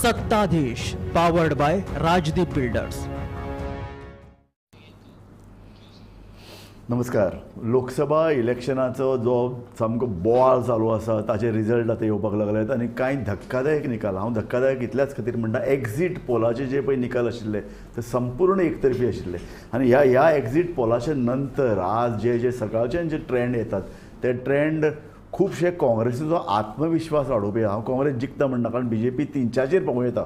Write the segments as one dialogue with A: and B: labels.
A: सत्ताधीश powered by Rajdeep builders.
B: नमस्कार. लोकसभा इलेक्शनाचो जो सामको बोवाळ चालू आसा ताचे रिजल्ट आतां येवपाक लागल्यात आनी कांय धक्कादायक निकाल. हांव धक्कादायक इतल्याच खातीर म्हणटा, एक्झीट पोलाचे जे पळय निकाल आशिल्ले ते संपूर्ण एकतर्फी आशिल्ले आनी ह्या एक्झीट पोलाचे नंतर आज जे सकाळच्यान जे ट्रेंड येतात ते ट्रेंड खुबशे काँग्रेसीचो आत्मविश्वास वाडोवपी. हांव काँग्रेस जिखता म्हणटा, कारण BJP 3-4 पावूं येता,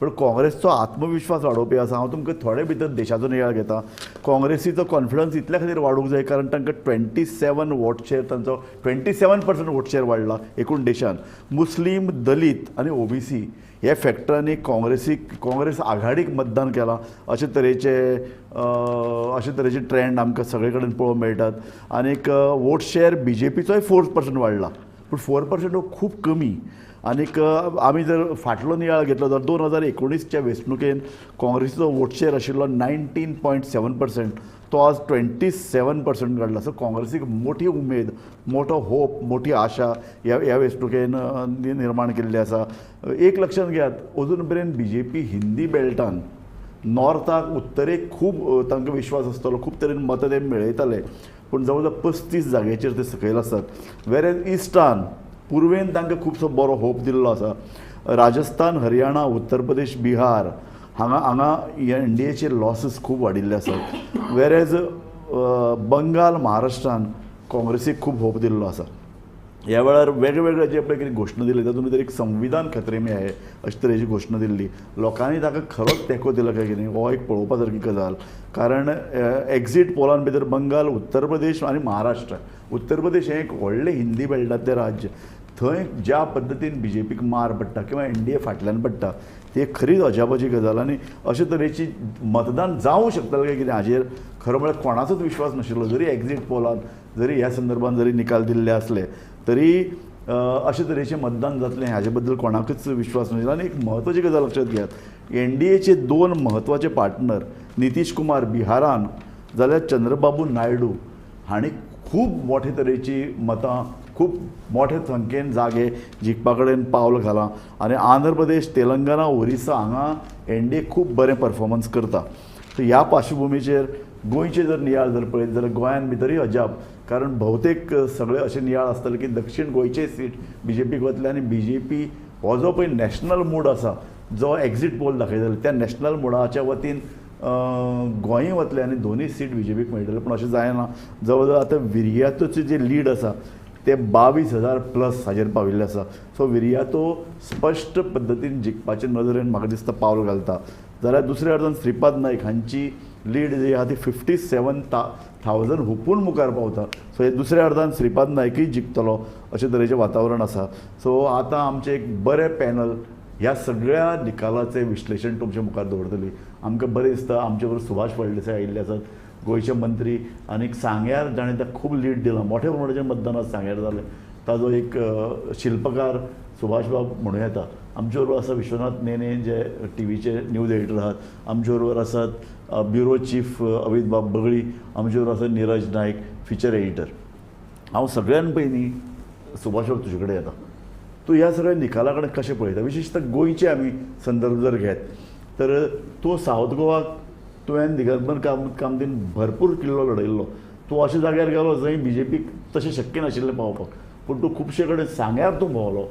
B: पण काँग्रेसचो आत्मविश्वास वाडोवपी आसा. हांव तुमकां थोडे भितर देशाचो नियाळ घेता. काँग्रेसीचो कॉन्फिडन्स इतल्या खातीर वाडूंक जाय कारण तांकां 27 वोट शेअर, तांचो 27% वोट शेअर वाडला एकूण देशान. मुस्लीम, दलीत आनी OBC हे फॅक्टरांनी काँग्रेस आघाडीक मतदान केलां अशे तरेचे ट्रेंड आमकां सगळे कडेन पळोवंक मेळटात. आनीक वोट शेअर BJPचोय 4% वाडला, पूण 4% हो खूब कमी. आनीक आमी जर फाटलो नियाळ घेतलो तर 2019च्या वेंचणुकेन काँग्रेसीचो वोट शेअर आशिल्लो 19.7%, तो आज 27% घडला. सो काँग्रेसीक मोठी उमेद, मोठो होप, मोठी आशा ह्या वेंचणुकेन निर्माण केल्ली आसा. एक लक्षात घेयात, अजून मेरेन BJP हिंदी बेल्टान नॉर्थाक, उत्तरेक खूब तांकां विश्वास आसतलो, खूब तरेन मतां ते मेळयताले, पूण जवळ जवळ 35 जाग्याचेर ते सकयल आसात. वेरेज इस्टान, पुर्वेन तांकां खुबसो बरो होप दिल्लो आसा. राजस्थान, हरियाणा, उत्तर प्रदेश, बिहार हांगा NDAचे लॉसीस खूब वाडिल्ले आसात. वेरेज बंगाल, महाराष्ट्रान काँग्रेसीक खूब होप दिल्लो आसा. ह्या वेळार वेगवेगळे जे पळय कितें घोशणा दिली तातूंत भितर एक संविधान खतरे में आहे अशे तरेची घोशणा दिल्ली. लोकांनी ताका खरोच तेंको दिलो काय कितें हो एक पळोवपा सारकी गजाल. कारण एक्झीट पोलान भितर बंगाल, उत्तर प्रदेश आनी महाराष्ट्र. उत्तर प्रदेश हें एक व्हडलें हिंदी बेल्टांतलें राज्य. थंय ज्या पद्दतीन BJPक मार पडटा किंवा NDA फाटल्यान पडटा ती खरीच अजापाची गजाल. आनी अशे तरेची मतदान जावंक शकतालें काय कितें हाजेर खरो म्हळ्यार कोणाचोच विश्वास नाशिल्लो. जरी एक्झीट पोलान, जरी ह्या संदर्भान जरी निकाल दिल्ले आसले तरी अशे तरेचें मतदान जातलें हाजे बद्दल कोणाकूच विश्वास नाशिल्लो. आनी एक म्हत्वाची गजाल लक्षात घेयात, NDAचे 2 म्हत्वाचे पार्टनर नितीश कुमार बिहारान, जाल्यार चंद्रबाबू नायडू हांणी खूब मोठे तरेची मतां, खूब मोठे संख्येन जागे जिखपा कडेन पावल घालां. आनी आंध्र प्रदेश, तेलंगना, ओरिसा हांगा NDA खूब बरें परफॉर्मन्स करता. सो ह्या पार्श्वभुमीचेर गोंयचे जर नियाळ जर पळयत जाल्यार गोंयान भितरय अजाप, कारण भोवतेक सगळे अशे नियाळ आसतले की दक्षिण गोंयचे सीट BJPक वतले आनी BJP हो जो पळय नॅशनल मूड आसा जो एक्झीट पोल दाखयताले त्या नॅशनल मुडाच्या वतीन गोंय वतले आनी दोनूय सीट BJPक मेळटले. पूण अशें जायना. जवळ जवळ आतां विर्यातोचे जे लीड आसा ते 22,000+ हाजेर पाविल्ले आसा. सो विर्यातो स्पश्ट पद्दतीन जिखपाचे नदरेन म्हाका दिसता पावल घालता. जाल्यार दुसऱ्या अर्दान श्रीपाद नायक हांची लीड जी आहा ती 57,000 हुपून मुखार पावता. सो हे दुसऱ्या अर्दान श्रीपाद नायकूय जिखतलो अशे तरेचें वातावरण आसा. सो आतां आमचें एक बरें पॅनल ह्या सगळ्या निकालाचें विश्लेशण तुमच्या मुखार दवरतली. आमकां बरें दिसता आमचे बरोबर सुभाष फळदेसाय आयिल्ले आसात, गोंयचे मंत्री. आनीक सांग्यार जाणें ताका खूब लीड दिलां, मोठ्या प्रमाणाचें मतदान आज सांग्यार जालें. ताजो एक शिल्पकार सुभाष बाब म्हणूं येता. आमचे बरोबर आसा विश्वनाथ नेने जे TVचे न्यूज एडिटर आहात. आमचे बरोबर आसात ब्युरो चीफ अमित बाब बगळी. आमचे बरोबर आसा निरज नायक, फिचर एडिटर. हांव सगळ्यान पयलीं सुभाष बाब तुजे कडेन येता. तूं ह्या सगळ्या निकाला कडेन कशें पळयता, विशेशतः गोंयचे आमी संदर्भ जर घेत तर तूं सावथ गोवाक तुवें दिगंबर कामतीन भरपूर किल्लो लडयल्लो. तूं अशे जाग्यार गेलो जंय BJPक तशें शक्य नाशिल्लें पावपाक, पूण तूं खुबशे कडेन सांग्यार तूं भोंवलो,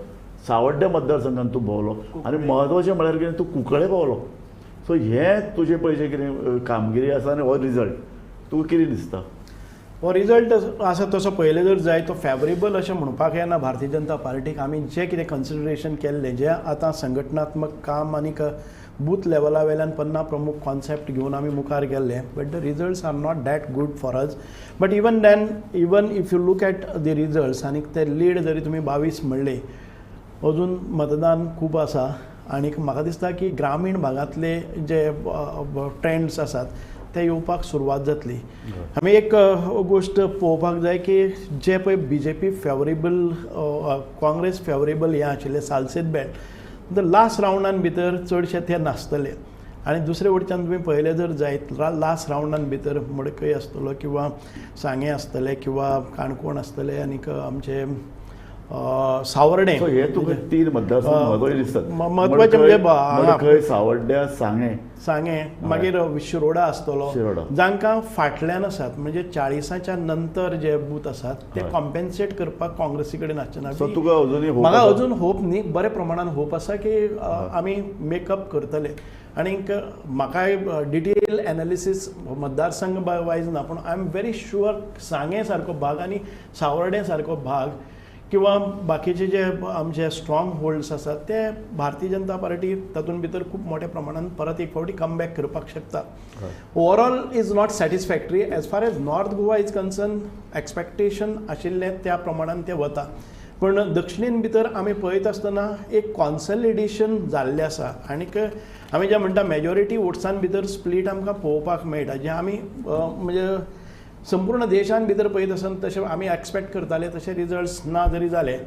B: सावड्ड्या मतदारसंघान तूं भोंवलो आनी म्हत्वाचें म्हळ्यार कितें तूं कुंकळे पावलो. सो हें तुजें पळय जें कितें कामगिरी आसा आनी हो रिजल्ट तुका कितें दिसता?
C: हो रिजल्ट आसा तसो पयलें जर जाय तो फेवरेबल अशें म्हणपाक येना. भारतीय जनता पार्टीक आमी जें कितें कन्सिडरेशन केल्लें, जें आतां संघटनात्मक काम आनीक बूथ लेवला वयल्यान 50 प्रमुख कॉन्सेप्ट घेवन आमी मुखार गेल्ले, but the results are not that good for us. But even then, even if you look at the results आनीक ते लीड जरी तुमी 22 म्हणले, अजून मतदान खूब आसा. आनीक म्हाका दिसता की ग्रामीण भागांतले जे ट्रेंड्स आसात ते येवपाक सुरवात जातली. आमी एक गोश्ट पळोवपाक जाय की जे पळय BJP फेवरेबल, काँग्रेस फेवरेबल हें आशिल्लें सालसेत बेल्ट, द लास्ट रावंडान भितर चडशे ते नासतले. आनी दुसरे वटच्यान तुमी पळयलें जर जायत लास्ट रावंडान भितर मडकय आसतलो किंवा सांगे आसतले किंवा काणकोण आसतले आनीक आमचे सावर्डे
B: सो हे तुका 3 मतदारसंघ महत्वाचे दिसतात.
C: महत्वाचे म्हणजे हांगा
B: मडकय, सावड्ड्या,
C: सांगे मागीर शिरोडा आसतलो
B: शिरोडा.
C: जांकां फाटल्यान आसात म्हणजे 40च्या नंतर जे बूथ आसात ते कॉम्पेन्सेट करपाक काँग्रेसी कडेन आसचेना.
B: सो तुका अजुनूय hope
C: म्हाका
B: आसा?
C: अजून होप न्ही, बरे प्रमाणान होप आसा की आमी मेकअप करतले. आनीक म्हाकाय डिटेल एनालिसीस मतदारसंघ वायज ना, पूण आय एम व्हेरी शुअर सांगे सारको भाग आनी सावर्डे सारको भाग किंवा बाकीचे जे आमचे स्ट्रॉंग होल्ड्स आसात ते भारतीय जनता पार्टी तातूंत भितर खूब मोठ्या प्रमाणान परत एक फावटी कमबॅक करपाक शकता. Overall is not satisfactory as far as north Goa is concern. Expectation आशिल्ले त्या प्रमाणान ते वता, पूण दक्षिणेन भितर आमी पळयत आसतना एक कॉन्सॉलिडेशन जाल्लें आसा. आनीक आमी जें म्हणटा मेजॉरिटी वोट्सां भितर स्प्लीट आमकां पळोवपाक मेळटा, जें आमी म्हणजे संपूर्ण देशान भितर पळयत आसतना तशें आमी एक्सपेक्ट करताले तशे रिजल्ट्स ना जरी जाले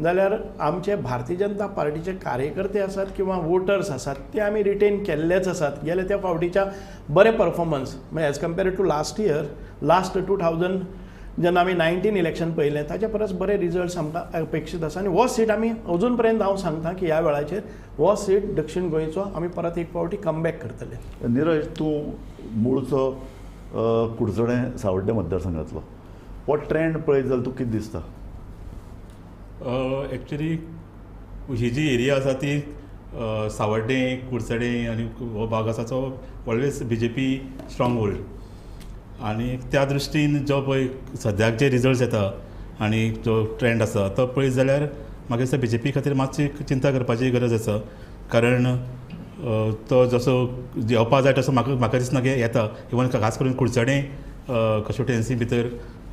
C: जाल्यार आमचे भारतीय जनता पार्टीचे कार्यकर्ते आसात किंवा वोटर्स आसात ते आमी रिटेन केल्लेच आसात. गेल्या त्या फावटीच्या बरे परफॉर्मन्स म्हणजे as compared to last year, last 2000 जेन्ना आमी 19 इलेक्शन पळयलें ताचे परस बरे रिजल्ट्स आमकां अपेक्षीत आसा. आनी हो सीट आमी अजून पर्यंत हांव सांगता की ह्या वेळाचेर हो सीट दक्षिण गोंयचो आमी परत एक फावटी कमबॅक करतले.
B: निरज, तूं मूळचो कुडचडें सावड्डे मतदारसंघातलो, हो ट्रेंड पळयत जाल्यार तुका कितें दिसता?
D: एक्चुली ही जी एरिया आसा ती सावड्डे, कुडचडे आनी हो भाग आसा तो ऑलवेज BJP स्ट्रॉंग होल्ड. आनी त्या दृश्टीन जो पळय सद्याक जे रिजल्ट्स येता आनी जो ट्रेंड आसा तो पळयत जाल्यार म्हाका दिसता BJP खातीर मातशी चिंता करपाची गरज आसा. कारण तो जसो येवपा जाय तसो म्हाका दिसना की येता. इवन खास करून कुडचडें कॉन्स्टिट्युएन्सी भितर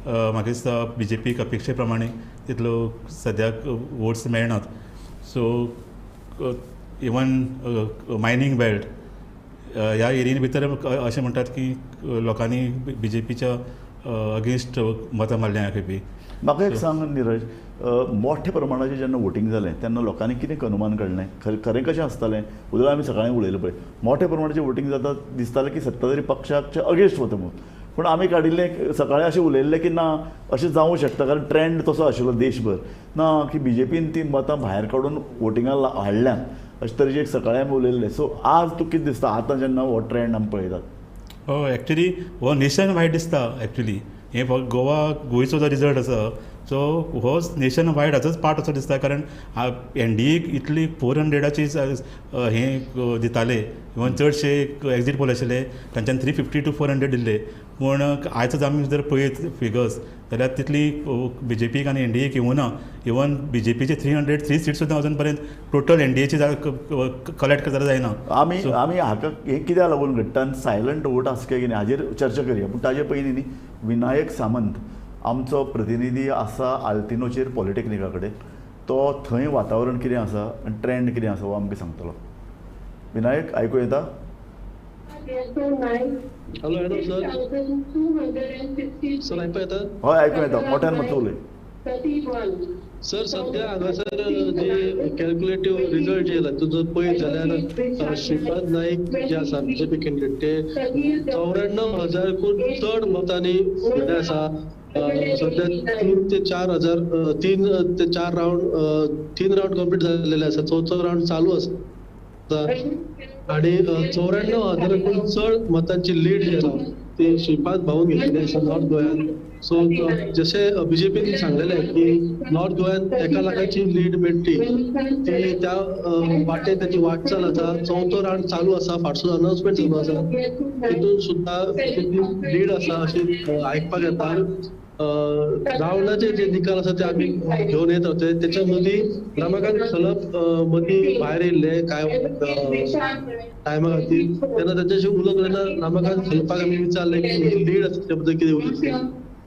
D: म्हाका दिसता BJP अपेक्षे प्रमाणे तितलो सद्याक वोट्स मेळनात. सो इवन मायनींग बेल्ट ह्या एरियेन भितर अशें म्हणटात की लोकांनी BJPच्या अगेन्स्ट मतां मारल्या ह्या खेपी.
B: म्हाका एक सांग निरज, मोठ्या प्रमाणाचें जेन्ना वोटींग जालें तेन्ना लोकांनी कितें अनुमान काडलें? खरें कशें आसतालें? उदक आमी सकाळीं उलयलें पळय, मोठ्या प्रमाणाचें वोटींग जाता दिसतालें की सत्ताधारी पक्षाच्या अगेन्स्ट वता म्हणून. पूण आमी काडिल्लें सकाळीं अशें उलयल्लें की ना अशें जावंक शकता कारण ट्रेंड तसो आशिल्लो देशभर ना की BJPन ती मतां भायर काडून वोटिंगाक हाडल्यान अशे तरेचें सकाळीं आमी उलयल्लें. सो आज तुका कितें दिसता आतां जेन्ना हो ट्रेंड आमी पळयतात?
D: हय, एक्चुली हो नेशन वायड दिसता. एक्चुली हे गोंयचो जो रिजल्ट आसा सो हो नेशन वायड हाचोच पार्ट असो दिसता. कारण NDAक इतली 400ची हे दिताले, इवन चडशे एक्झीट पोल आशिल्ले तांच्यान 350 to 400 दिल्ले. पूण आयज आमी जर पळयत फिगर्स जाल्यार तितली BJPक आनी NDAक येवना. इवन BJPचे 303 सीट सुद्दां अजून पर्यंत टोटल NDAची कलेक्ट करता जायना.
B: आमी हाका हें कित्याक लागून घडटा आनी सायलंट वोट आसा काय कितें हाजेर चर्चा करया. पूण ताजे पयलीं न्ही विनायक सामंत आमचो प्रतिनिधी आसा आल्तिनोचेर पॉलिटेक्निका कडेन, तो थंय वातावरण कितें आसा आनी ट्रेंड कितें आसा हो आमकां सांगतलो. विनायक, आयकूं येता?
E: Hello sir. सर आयकूं येता?
B: हय, आयकूं येता. मोठ्यान मातसो उलय.
E: सर सध्या हांगासर जे कॅल्क्युलेटिव्ह रिजल्ट जे येयला तुजो पळयत जाल्यार श्रीपाद नाईक जे आसा BJP कॅन्डिडेट ते 94,000कून चड मतांनी फुडें आसा. सध्या 3 ते 4 रावंड कंप्लीट जाल्लेले आसा. चवथो रावंड चालू आसा आणि 94,000कून चड मतांची लीड जी आसा ती श्रीपाद भाऊन घेतलेली आसा नॉर्थ गोंयांत. सो जसे BJPन सांगलेलें की नॉर्थ गोंयांत 1 लाखाची लीड मेळटली ती त्या वाटेन ताची वाटचाल आसा. चवथो रावंड चालू आसा, फाटसून अनाउन्समेंट चालू आसा, तितून सुद्दां लीड आसा अशी आयकपाक येता. रावंडाचे जे निकाल आसा ते आमी घेवन येत होते. त्याच्या मदीं रमाकांत खलप मदीं भायर येयल्ले कांय टायमा खातीर. तेन्ना ताच्याशी उलयतना रमाकांत खलपाक आमी विचारलें की लीड आसा त्या बद्दल कितें उलयतलें.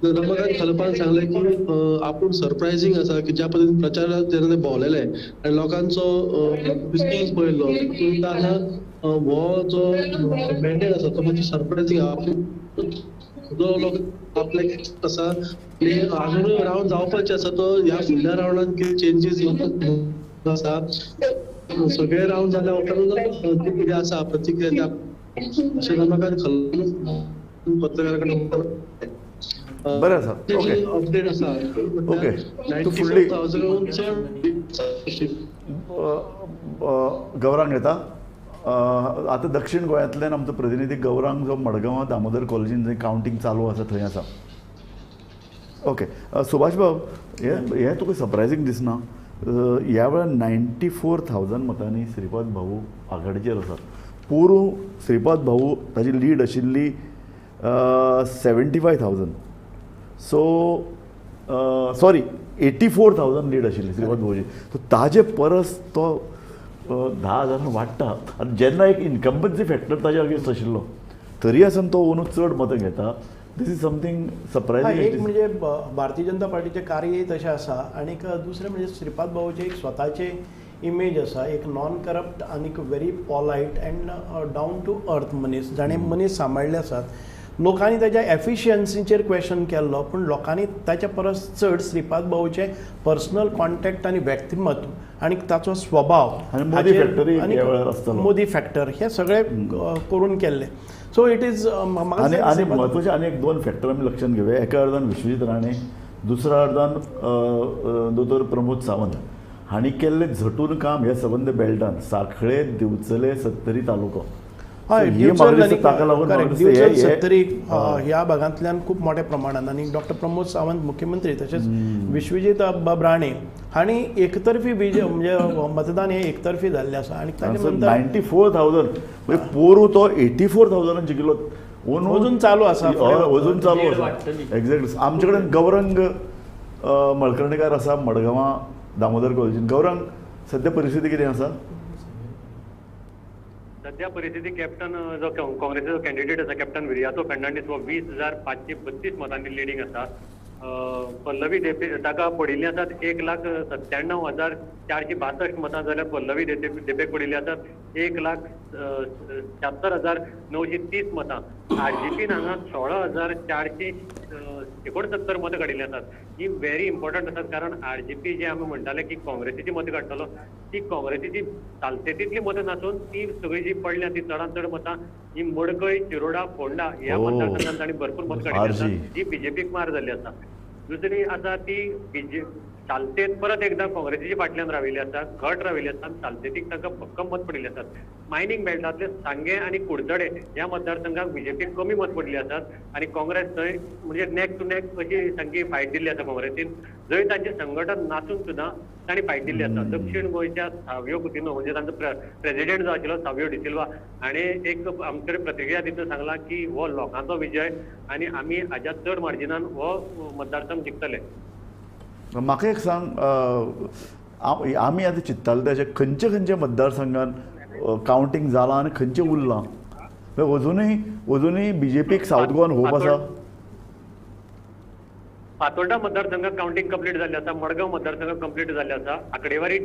E: रमाकांत खलपान सांगलें की आपूण सरप्रायझींग आसा की ज्या पद्दतीन प्रचाराक जेन्ना ते भोंवलेले आनी लोकांचो रिस्पॉन्स पळयलो ताका हो जो मॅन्डेट आसा तो मातशें सरप्रायझींग आपूण जो लोक आपले आसा अजूनय रावंड जावपाचे आसा तो ह्या फुडल्या रावंडान कितें चेंजीस आसा. सगळे रावंड जाल्या उपरांत कितें आसा प्रतिक्रिया त्या अशें रमाकांत खलप पत्रकारा कडेन.
B: बरें आसा. ओके.
E: अपडेट आसा
B: ओके. तूं फुडली
E: 94,000
B: गौरांग येता. आतां दक्षिण गोंयांतल्यान आमचो प्रतिनिधी गौरांग जो मडगांवां दामोदर कॉलेजीन जंय कावंटींग चालू आसा थंय आसा. ओके. सुभाष बाब, हें तुका सरप्रायझींग दिसना? ह्या वेळार 94,000 मतांनी श्रीपाद भाऊ आघाडीचेर आसा. पोरूं श्रीपाद भाऊ ताची लीड आशिल्ली 75,000. सो सॉरी 84,000 लीड आशिल्ली श्रीपाद भाऊची. सो ताजे परस तो 10,000 वाडटा. आनी जेन्ना एक इनकम्बन्सी फॅक्टर ताजे अगेन्स्ट आशिल्लो तरी आसून तो अंदू चड मतां घेता. दिस इज समथींग
C: एक
B: सरप्रायझींग.
C: म्हणजे भारतीय जनता पार्टीचे कार्यय तशें आसा आनी दुसरें म्हणजे श्रीपाद भाऊचे एक स्वताचे इमेज आसा, एक नॉन करप्ट आनी very polite and down to earth मनीस, जाणें मनीस सांबाळले आसात. लोकांनी ताच्या एफिशियन्सीचेर क्वेश्चन केल्लो, पूण लोकांनी ताच्या परस चड श्रीपाद भाऊचे पर्सनल कॉन्टॅक्ट आनी व्यक्तिमत्व आनी ताचो स्वभाव
B: आनी मोदी फॅक्टरी ह्या वेळार आसतलो.
C: मोदी फॅक्टर हे सगळे करून केल्ले. सो इट इज
B: आनी म्हत्वाचे आनी एक 2 फॅक्टर आमी लक्षांत घेवया. एका अर्दान विश्वजीत राणे, दुसऱ्या अर्दान दोतोर प्रमोद सावंत हांणी केल्लें झटून काम ह्या सबंद बेल्टान सांखळे, दिवचले, सत्तरी तालुको.
C: हय,
B: ही म्हाका दिसता ताका लागून म्हाका दिसता हे-
C: सत्तरी ह्या भागांतल्यान खूब मोठ्या प्रमाणात. आनी डॉक्टर प्रमोद सावंत मुख्यमंत्री तशेंच विश्वजीत राणे हांणी एकतर्फी म्हणजे मतदान हे एकतर्फी जाल्लें आसा. आनी ताचे नंतर
B: 94,000 म्हणजे पोरू तो 84,000 जिखलो.
C: अजून चालू आसा.
B: अजून चालू आसा. एक्झॅक्टली. आमचे कडेन गौरंग मळकर्णीकार आसा मडगांवां दामोदर कॉलेजीन. गौरंग, सद्या परिस्थिती कितें आसा?
F: सध्या परिस्थिती कॅप्टन जो काँग्रेसीचो कॅन्डिडेट आसा कॅप्टन विर्यातो फर्नांडीस हो 20,532 मतांनी लिडींग आसा. पल्लवी ताका पडिल्लीं आसात 1,97,462 मतां, जाल्यार पल्लवी देपेक पडिल्लीं आसात 1,76,930 मतां. आरजीपीन हांगा 16,469 मतां काडिल्लीं आसात. ही व्हेरी इम्पॉर्टंट आसात, कारण आरजीपी जे आमी म्हणटाले की काँग्रेसीची मतां काडटलो, ती काँग्रेसीची चालतेतीतली मतां नासून ती सगळी जी पडल्या ती चडांत चड मतां ही मडकय, शिरोडा, फोंडा ह्या मतदारसंघात तांणी भरपूर मतां काडिल्लीं आसात, जी बीजेपीक मार जाल्ली आसा. दुसरी आसा ती चालतेत परत एकदा काँग्रेसीची फाटल्यान राविल्ली आसा, घट राविल्ली आसा. चालतेतीक तांकां भक्कम मत पडिल्ली आसात. मायनींग बेल्टांतले सांगे आनी कुडचडे ह्या मतदारसंघाक बीजेपीक कमी मत पडली आसात आनी काँग्रेस थंय म्हणजे नेक टू नेक अशी सामकी फायट दिल्ली आसा काँग्रेसीन. जंय तांचे संघटन नासून सुद्दां तांणी फायट दिल्ली आसा. दक्षिण गोंयच्या सावयो कुतिनो म्हणजे तांचो प्रेसिडेंट जो आशिल्लो सावयो डिसिल्वा हाणें एक आमचे कडेन प्रतिक्रिया दितना सांगलां की हो लोकांचो विजय आनी आमी हाज्या चड मार्जिनान हो मतदारसंघ जिखतले.
B: म्हाका एक सांग, आमी आतां चिंत्ताले तेजे खंयचे खंयचे मतदारसंघान कावंटींग जालां आनी खंयचे उरलां? अजुनूय बीजेपीक सावथ गोवान होप आसा?
F: फातोर्डा मतदारसंघात काउंटिंग कंप्लीट जाल्लें आसा, मडगांव मतदारसंघात कंप्लीट जाल्लें आसा.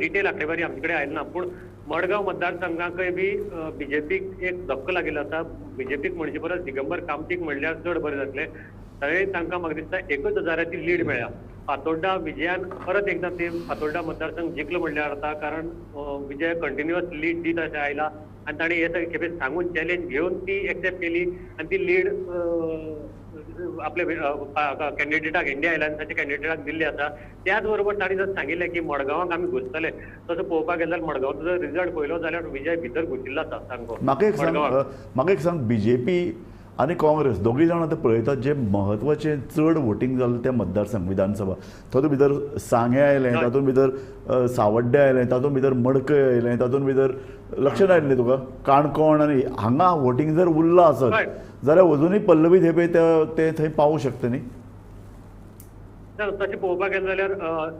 F: डिटेल आंकडेवारी आमचे कडेन आयली ना, पूण मडगांव मतदारसंघाकय बी बीजेपीक एक धक्को लागिल्लो आसा. बीजेपीक म्हणचे परस दिगंबर कामतीक म्हणल्यार चड बरें जातलें. थंय तांकां म्हाका दिसता 1,000ची लीड मेळ्ळ्या. फातोर्डा विजयान परत एकदा ते फातोर्डा मतदारसंघ जिखलो म्हणल्यार जाता, कारण विजय कंटिन्युअस लीड दीत अशें आयला आनी ताणें हे खेपे सांगून चॅलेंज घेवन ती एक्सेप्ट केली आनी ती लीड आपले कॅन्डिडेटाक, इंडिया अलायन्साच्या कॅन्डिडेटाक दिल्ली आसा. त्याच बरोबर ताणें जर सांगिल्लें की मडगांवाक आमी घुसतले, तसो पळोवपाक गेल्यार मडगांवचो जर रिजल्ट पळयलो जाल्यार विजय भितर घुशिल्लो आसा सामको.
B: म्हाका एक सांग, बीजेपी आनी काँग्रेस दोगूय जाण आतां पळयतात जे म्हत्वाचें चड वोटींग जाल्लें तें मतदारसंघ विधानसभा, तातूंत भितर सांगे आयलें, तातूंत भितर सावड्डे आयलें, तातूंत भितर मडकय आयलें, तातूंत भितर लक्षांत आयलें तुका काणकोण, आनी हांगा वोटींग जर उरलां आसत जाल्यार अजुनूय पल्लवी देसाय ते थंय पावूंक शकता न्ही?
F: तशें पळोवपाक गेलें जाल्यार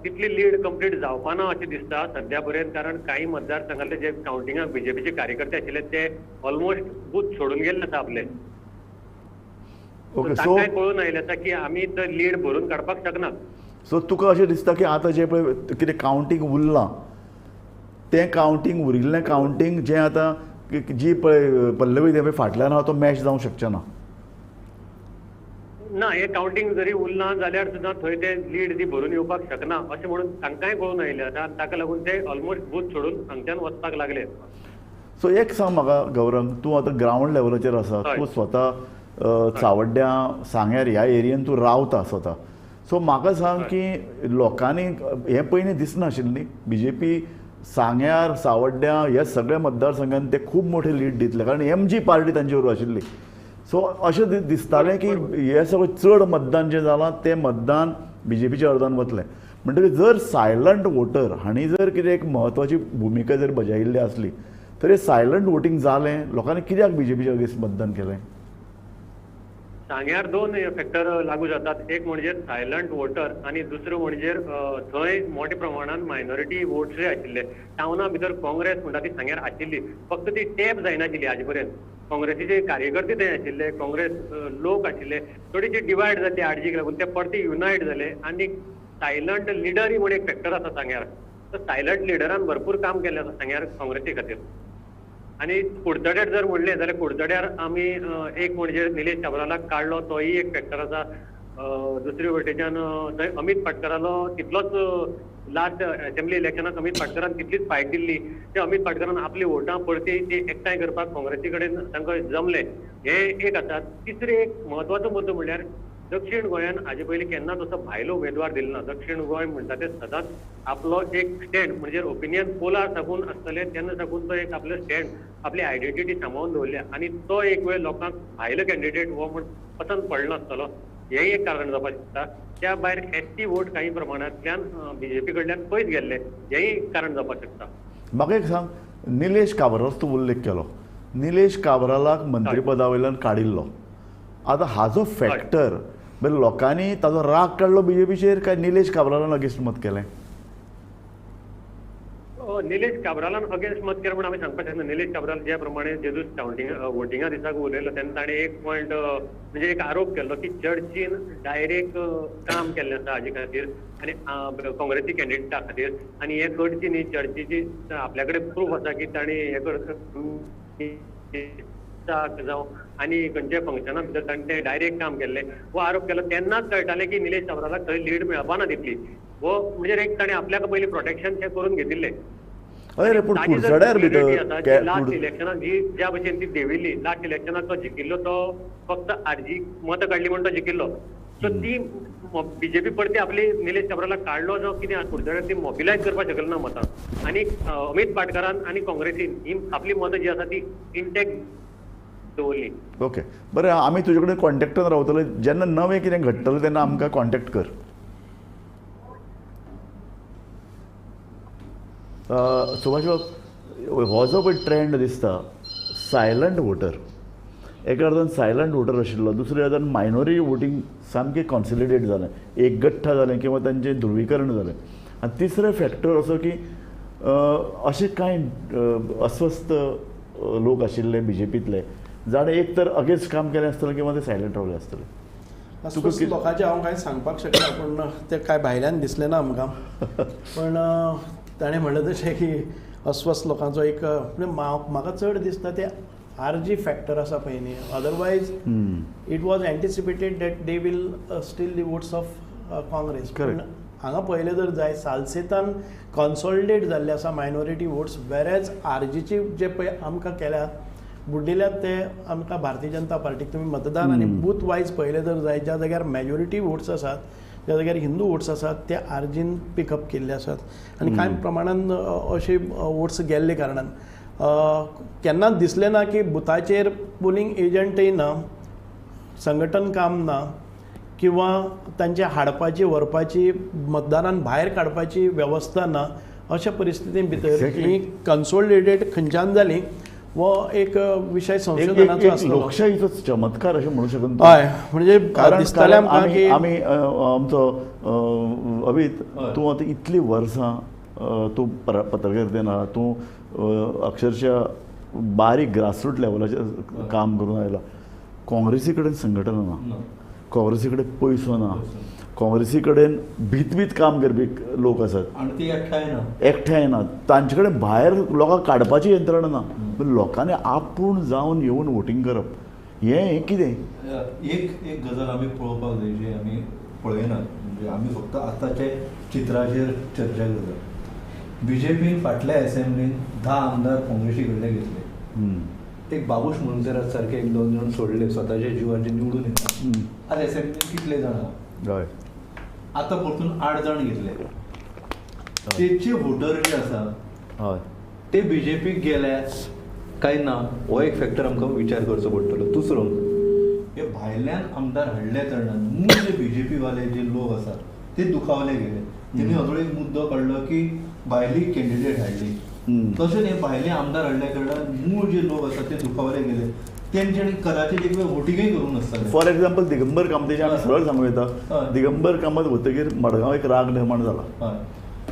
F: तितली लीड कंप्लीट जावपाना अशें दिसता सद्या पर्यंत, कारण कांय मतदारसंघातले जे कावंटिंगाक बीजेपीचे कार्यकर्ते आशिल्ले ते ऑलमोस्ट बूथ सोडून गेल्ले आसा आपले. तांकांय कळून आयलें आसा की आमी तर लीड भरून काडपाक शकनात.
B: सो तुका अशें दिसता की आतां जें पळय कितें कावंटींग उरलां तें कावंटींग, उरिल्लें कावंटींग जें आतां जी पळय पल्लवी देसाय फाटल्यान आहा तो मॅच जावंक शकचें ना?
F: ना, हे कावंटिंग जरी उरलां जाल्यार सुद्दां थंय ते लीड ती भरून येवपाक शकना अशें म्हणून तांकांय कळून आयलें आसा आनी ताका लागून ते ऑलमोस्ट बूथ सोडून हांगच्यान वचपाक लागले.
B: सो एक सांग म्हाका गौरंग, तूं आतां ग्रावंड लेवलाचेर आसा, तूं स्वता चावड्ड्या सांग्यार ह्या एरियेन तूं रावता स्वता. सो म्हाका सांग की लोकांनी हें पयलीं दिसनाशिल्लें न्ही BJP सांग्यार सावड्ड्या ह्या सगळ्या मतदारसंघांत ते खूब मोठे लीड दितले कारण MG पार्टी तांचे बरोबर आशिल्ली. सो अशें दिसतालें की हें सगळें चड मतदान जें जालां तें मतदान BJPच्या अर्दान वतलें. म्हणटकीर जर सायलंट वोटर हांणी जर कितें एक म्हत्वाची भुमिका जर बजायिल्ली आसली तर हें सायलंट वोटींग जालें. लोकांनी कित्याक BJPच्या अगेन्स्ट मतदान केलें?
F: सांग्यार दोन फॅक्टर लागू जातात. एक म्हणजे सायलंट वोटर आणि दुसरं म्हणजे थंय मोठ्या प्रमाणात मायनॉरिटी वोट्स आशिल्ले. टावना भितर काँग्रेस म्हणटा ती सांग्यार आशिल्ली, फक्त ती टॅप जायनाशिल्ली आजी पर्यंत. काँग्रेसीचे कार्यकर्ते थंय आशिल्ले, काँग्रेस लोक आशिल्ले, थोडीशी डिवायड जाली आडजीक लागून ते परते युनायट जाले. आणि सायलंट लिडर म्हणून एक फॅक्टर आसा सांग्यार. तर सायलंट लिडरान भरपूर काम केलें आसा सांग्यार काँग्रेसी खातीर. आणि कुडचड्यार जर म्हणलें जाल्यार कुडचड्यार आमी एक म्हणजे निलेश काब्रालाक काडलो, तोय एक फॅक्टर आसा. दुसरे वटेच्यान थंय अमित पाटकरालो तितलोच लास्ट असेंब्ली इलेक्शनाक अमित पाटकरान तितलीच फायट दिल्ली. ते अमित पाटकरान आपली वोटां परती ती एकठांय करपाक काँग्रेसी कडेन तांकां जमलें, हें एक आसा. तिसरे एक म्हत्वाचो मुद्दो म्हणल्यार दक्षिण गोंयान हाजे पयलीं केन्नाच असो भायलो उमेदवार दिलो ना. दक्षिण गोंय म्हणटा ते सदांच आपलो एक स्टँड म्हणजे ओपिनियन पोलार साकून आसतले तेन्ना साकून तो एक आपलो स्टँड आपली आयडेंटिटी सांबाळून दवरल्या. आणि तो एक वेळ लोकांक भायलो कॅन्डिडेट हो म्हण पसंत पडलो नासतलो, हें एक कारण जावपाक शकता. त्या भायर ST वोट काही प्रमाणांतल्यान BJP कडल्यान पयस गेल्ले, हेंय कारण जावपाक शकता.
B: म्हाका एक सांग, निलेश काब्रालाचो तूं उल्लेख केलो. निलेश काब्रालाक मंत्रीपदा वयल्यान काडिल्लो. आतां हाजो फॅक्टर बरें लोकांनी ताजो राग काडलो BJPचेर काय निलेश काब्रालान अगेन्स्ट मत केलें?
F: निलेश काब्रालान अगेन्स्ट मत केलें म्हण आमी सांगपाक शकना. निलेश काब्राल ज्या प्रमाणे जेजूस वोटिंगा दिसाक उलयलो तेन्ना ताणें एक पॉयंट म्हणजे एक आरोप केल्लो की चर्चीन डायरेक्ट काम केल्लें आसा हाजे खातीर आनी काँग्रेसी कॅन्डिडेटा खातीर. आनी हें करची न्ही चर्चीची आपल्या कडेन प्रूफ आसा की ताणें हें जावं आनी खंयच्या फंक्शना भितर ताणें तें डायरेक्ट काम केल्लें हो आरोप केलो. तेन्नाच कळटालें की निलेश काब्रालाक थंय लीड मेळपाना तितली. हो म्हणजे एक ताणें आपल्याक पयलीं प्रोटेक्शन तें करून घेतिल्लें.
B: अरे पूण कुडचड्यार भितर
F: लास्ट इलेक्शनाक जी ज्या भशेन ती देंविल्ली, लास्ट इलेक्शनाक तो जिकिल्लो तो फक्त आरजी मत काडली म्हणून तो जिकिल्लो. सो ती BJP परती आपली निलेश काब्रालाक काडलो जावं कितें कुडचड्यार ती मोबिलायज करपाक शकले ना मतां. आनी अमित पाटकरान आनी काँग्रेसीन ही आपली मतां जी आसा ती इंटॅक्ट दवरली.
B: ओके बरें, आमी तुजे कडेन कॉन्टॅक्टान रावतले. जेन्ना नवें कितें घडटलें तेन्ना आमकां कॉन्टॅक्ट कर. सुभाष बाब, हो जो पळय ट्रेंड दिसता सायलंट वोटर, एका अर्थान सायलंट वोटर आशिल्लो, दुसऱ्या अर्थान मायनॉरिटी वोटींग सामकें कॉन्सोलिडेट जालें, एकगठ्ठा जालें किंवा तांचें ध्रुवीकरण जालें. आनी तिसरें फॅक्टर असो की अशे कांय अस्वस्थ लोक आशिल्ले BJPंतले जाणें एक तर अगेन्स्ट काम केलें आसतलें किंवा ते सायलंट रावले आसतले.
C: अस्वस्थ लोकांचें हांव कांय सांगपाक शकना, पूण ते कांय भायल्यान दिसलें ना आमकां. पण ताणें म्हणलें तशें की अस्वस्थ लोकांचो एक म्हाका चड दिसता ते RG फॅक्टर आसा पळय न्ही. Otherwise it was anticipated that they will steal the votes of Congress. पूण हांगा पळयलें जर जाय सालसेतान कॉन्सॉलिडेट जाल्ले आसा मायनॉरिटी वोट्स, वेरेज RGची जे पळय आमकां केल्यात बुड्डिल्यात ते आमकां भारतीय जनता पार्टीक तुमी मतदान आनी बूथ वायज पळयलें जर जाय ज्या जाग्यार मेजॉरिटी वोट्स आसात ज्या जाग्यार हिंदू वोट्स आसात ते RGन पिकअप केल्ले आसात. आनी कांय प्रमाणान अशे वोट्स गेल्ले कारणान केन्नाच दिसलें ना की बुथाचेर पोलिंग एजंटय ना, संघटन काम ना किंवा तांचे हाडपाची व्हरपाची मतदारान भायर काडपाची वेवस्था ना. अशा परिस्थितीन भितर ही कन्सोलिडेटेड खंयच्यान जाली वो एक विशय संशोधनाचो आसलो.
B: लोकशाहीचो चमत्कार अशें म्हणू शकता.
C: हय म्हणजे दिसतालें आमकां की
B: आमी आमचो अभित, तूं आतां इतलीं वर्सां तूं पत्रकारितेन आहा, तूं अक्षरशः बारीक ग्रासरूट लेवलाचेर काम करून आयला. काँग्रेसी कडेन संघटना ना, काँग्रेसी कडेन पयसो ना, काँग्रेसी कडेन भीत काम करपी लोक आसात
G: आनी ती
B: एकठांय ना. तांचे कडेन भायर लोकांक काडपाची यंत्रणा ना. लोकांनी आपूण जावन येवन वोटींग करप हें कितें?
G: एक गजाल आमी पळोवपाक जाय जी आमी पळयनात. म्हणजे आमी फक्त आतांचे चित्राचेर चर्चा करतात. BJPन फाटल्या असेंब्लीन 10 आमदार काँग्रेसी कडले घेतले. एक बाबूश मुंडकराज सारखे एक दोन जण सोडले स्वतःच्या जीवाचे निवडून येतात. आता असेंब्लीत कितले जाण आहा?
B: हय
G: आता परतून 8 जण घेतले. तेचे वोटर जे आसा
B: हय
G: ते बीजेपीक गेले काय ना, हो एक फॅक्टर आमकां विचार करचो पडटलो. दुसरो, हे भायल्यान आमदार हाडल्या कारणान मूळ जे बीजेपी वाले जे लोक आसात ते दुखावले गेले. त्यांनी हातूंत एक मुद्दो काडलो की भायली कॅन्डिडेट हाडली. तशेंच हे भायले आमदार हाडल्या कारणान मूळ जे लोक आसात ते दुखावले गेले. तेंच्यांनी कदाचित एक वेळ वोटिंगय करूंक नासताले.
B: फॉर एक्झाम्पल दिगंबर कामतेचे आमी सरळ सांगूं येता.
G: हय.
B: दिगंबर कामत वतकीर मडगांव एक राग निर्माण जाला.
G: हय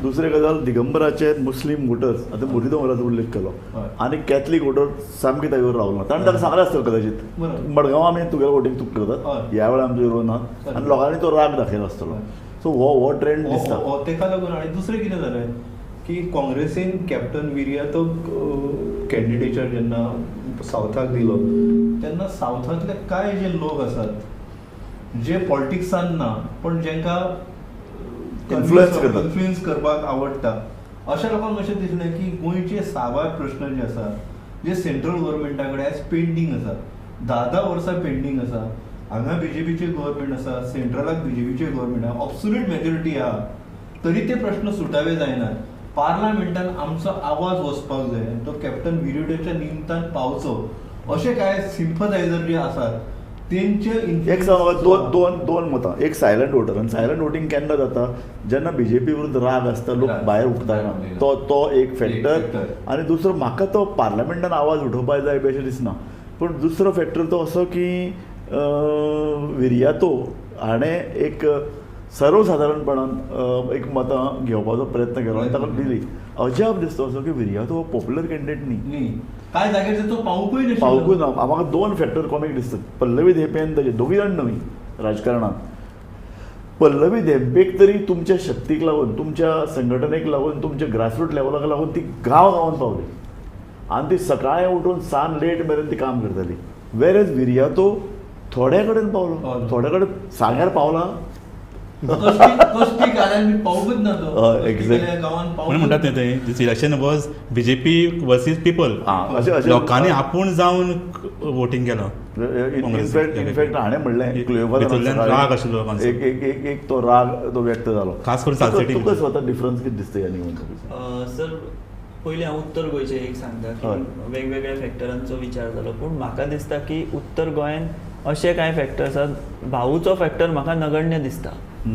B: दुसरी गजाल, दिगंबराचे मुस्लीम वोटर्स आता मुरीदोंगराचो उल्लेख केलो
G: हय.
B: आनी कॅथलीक वोटर सामके ताजेर रावलो ना. ताणें ताका सांगलें आसतलें कदाचित
G: बरोबर.
B: मडगांव आमी तुगेलें वोटींग तुका करतात,
G: हय.
B: ह्या वेळार आमचो विरोध ना.
G: हय.
B: आनी लोकांनी तो राग दाखयलो आसतलो.
G: हय.
B: सो हो ट्रेंड दिसता.
G: हो तेका लागून. आनी दुसरें कितें जालें की काँग्रेसीन कॅप्टन विर्यातो कॅन्डिडेचर जेन्ना सावथाक दिलो तेन्ना सावथांतले कांय जे लोक आसात जे पॉलिटिक्सान ना पण जेंकां इन्फ्लुएन्स करपाक आवडटा, अशा लोकांक अशें दिसलें की गोंयचे साबार प्रश्न जे आसा जे सेंट्रल गव्हर्मेंटा कडेन आयज पेंडींग आसा, 10 वर्सां पेंडींग आसा. हांगा बीजेपीचे गव्हर्मेंट आसा, सेंट्रलाक बीजेपीचे गव्हर्मेंट आहा, ऑब्सोल्यूट मेजॉरिटी आहा, तरी ते प्रश्न सुटावे जायनात. पार्लमेंटान आमचो आवाज वचपाक जाय, तो कॅप्टन विर्यातोच्या निमतान पावचो. अशे कांय सिंपथायझर जे आसात तेंचे
B: एक सांग दोन मतां. एक सायलंट वोटर, आनी सायलंट वोटींग केन्ना जाता जेन्ना बीजेपी विरुद्ध राग आसता, लोक भायर उठताना, तो एक फॅक्टर. आनी दुसरो, म्हाका तो पार्लमेंटान आवाज उठोवपाक जाय अशें दिसना. पूण दुसरो फॅक्टर तो असो की विर्यातो हाणें एक सर्वसाधारणपणान एक मतां घेवपाचो प्रयत्न केलो आनी ताका दिली. अजाप दिसता असो की विर्यातो हो पॉप्युलर कॅन्डिडेट न्ही.
G: काय जाग्यार तो पावूंकूय
B: ना. म्हाका 2 फॅक्टर कॉमीक दिसतात. पल्लवी धेंपे आनी ताचे दोगूय जाण नवी राजकारणांत. पल्लवी धेंपेक तरी तुमच्या शक्तीक लागून, तुमच्या संघटनेक लागून, तुमच्या ग्रासरूट लेवलाक लागून ती गांवांत पावली आनी ती सकाळीं उठून सान लेट मेरेन ती काम करताली. वेरएज विर्यातो थोड्या कडेन पावलो, थोड्या कडेन सांग्यार पावला.
D: म्हणून म्हणटात न्ही ते this election was BJP versus people. लोकांनी आपूण जावन वोटींग केलो.
B: इनफॅक्ट हाणें म्हणलें
D: भितरल्यान राग आशिल्लो लोकांचो.
B: एक तो राग तो व्यक्त जालो.
D: खास करून सालसेटी
B: तुका स्वता डिफरन्स कितें दिसता ह्या निवडणुकीचो?
H: सर, पयलीं हांव उत्तर गोंयचें एक सांगता की वेगवेगळ्या फॅक्टरांचो विचार जालो. पूण म्हाका दिसता की उत्तर गोंयांत अशे कांय फॅक्टर आसात. भाऊचो फॅक्टर म्हाका नगण्य दिसता.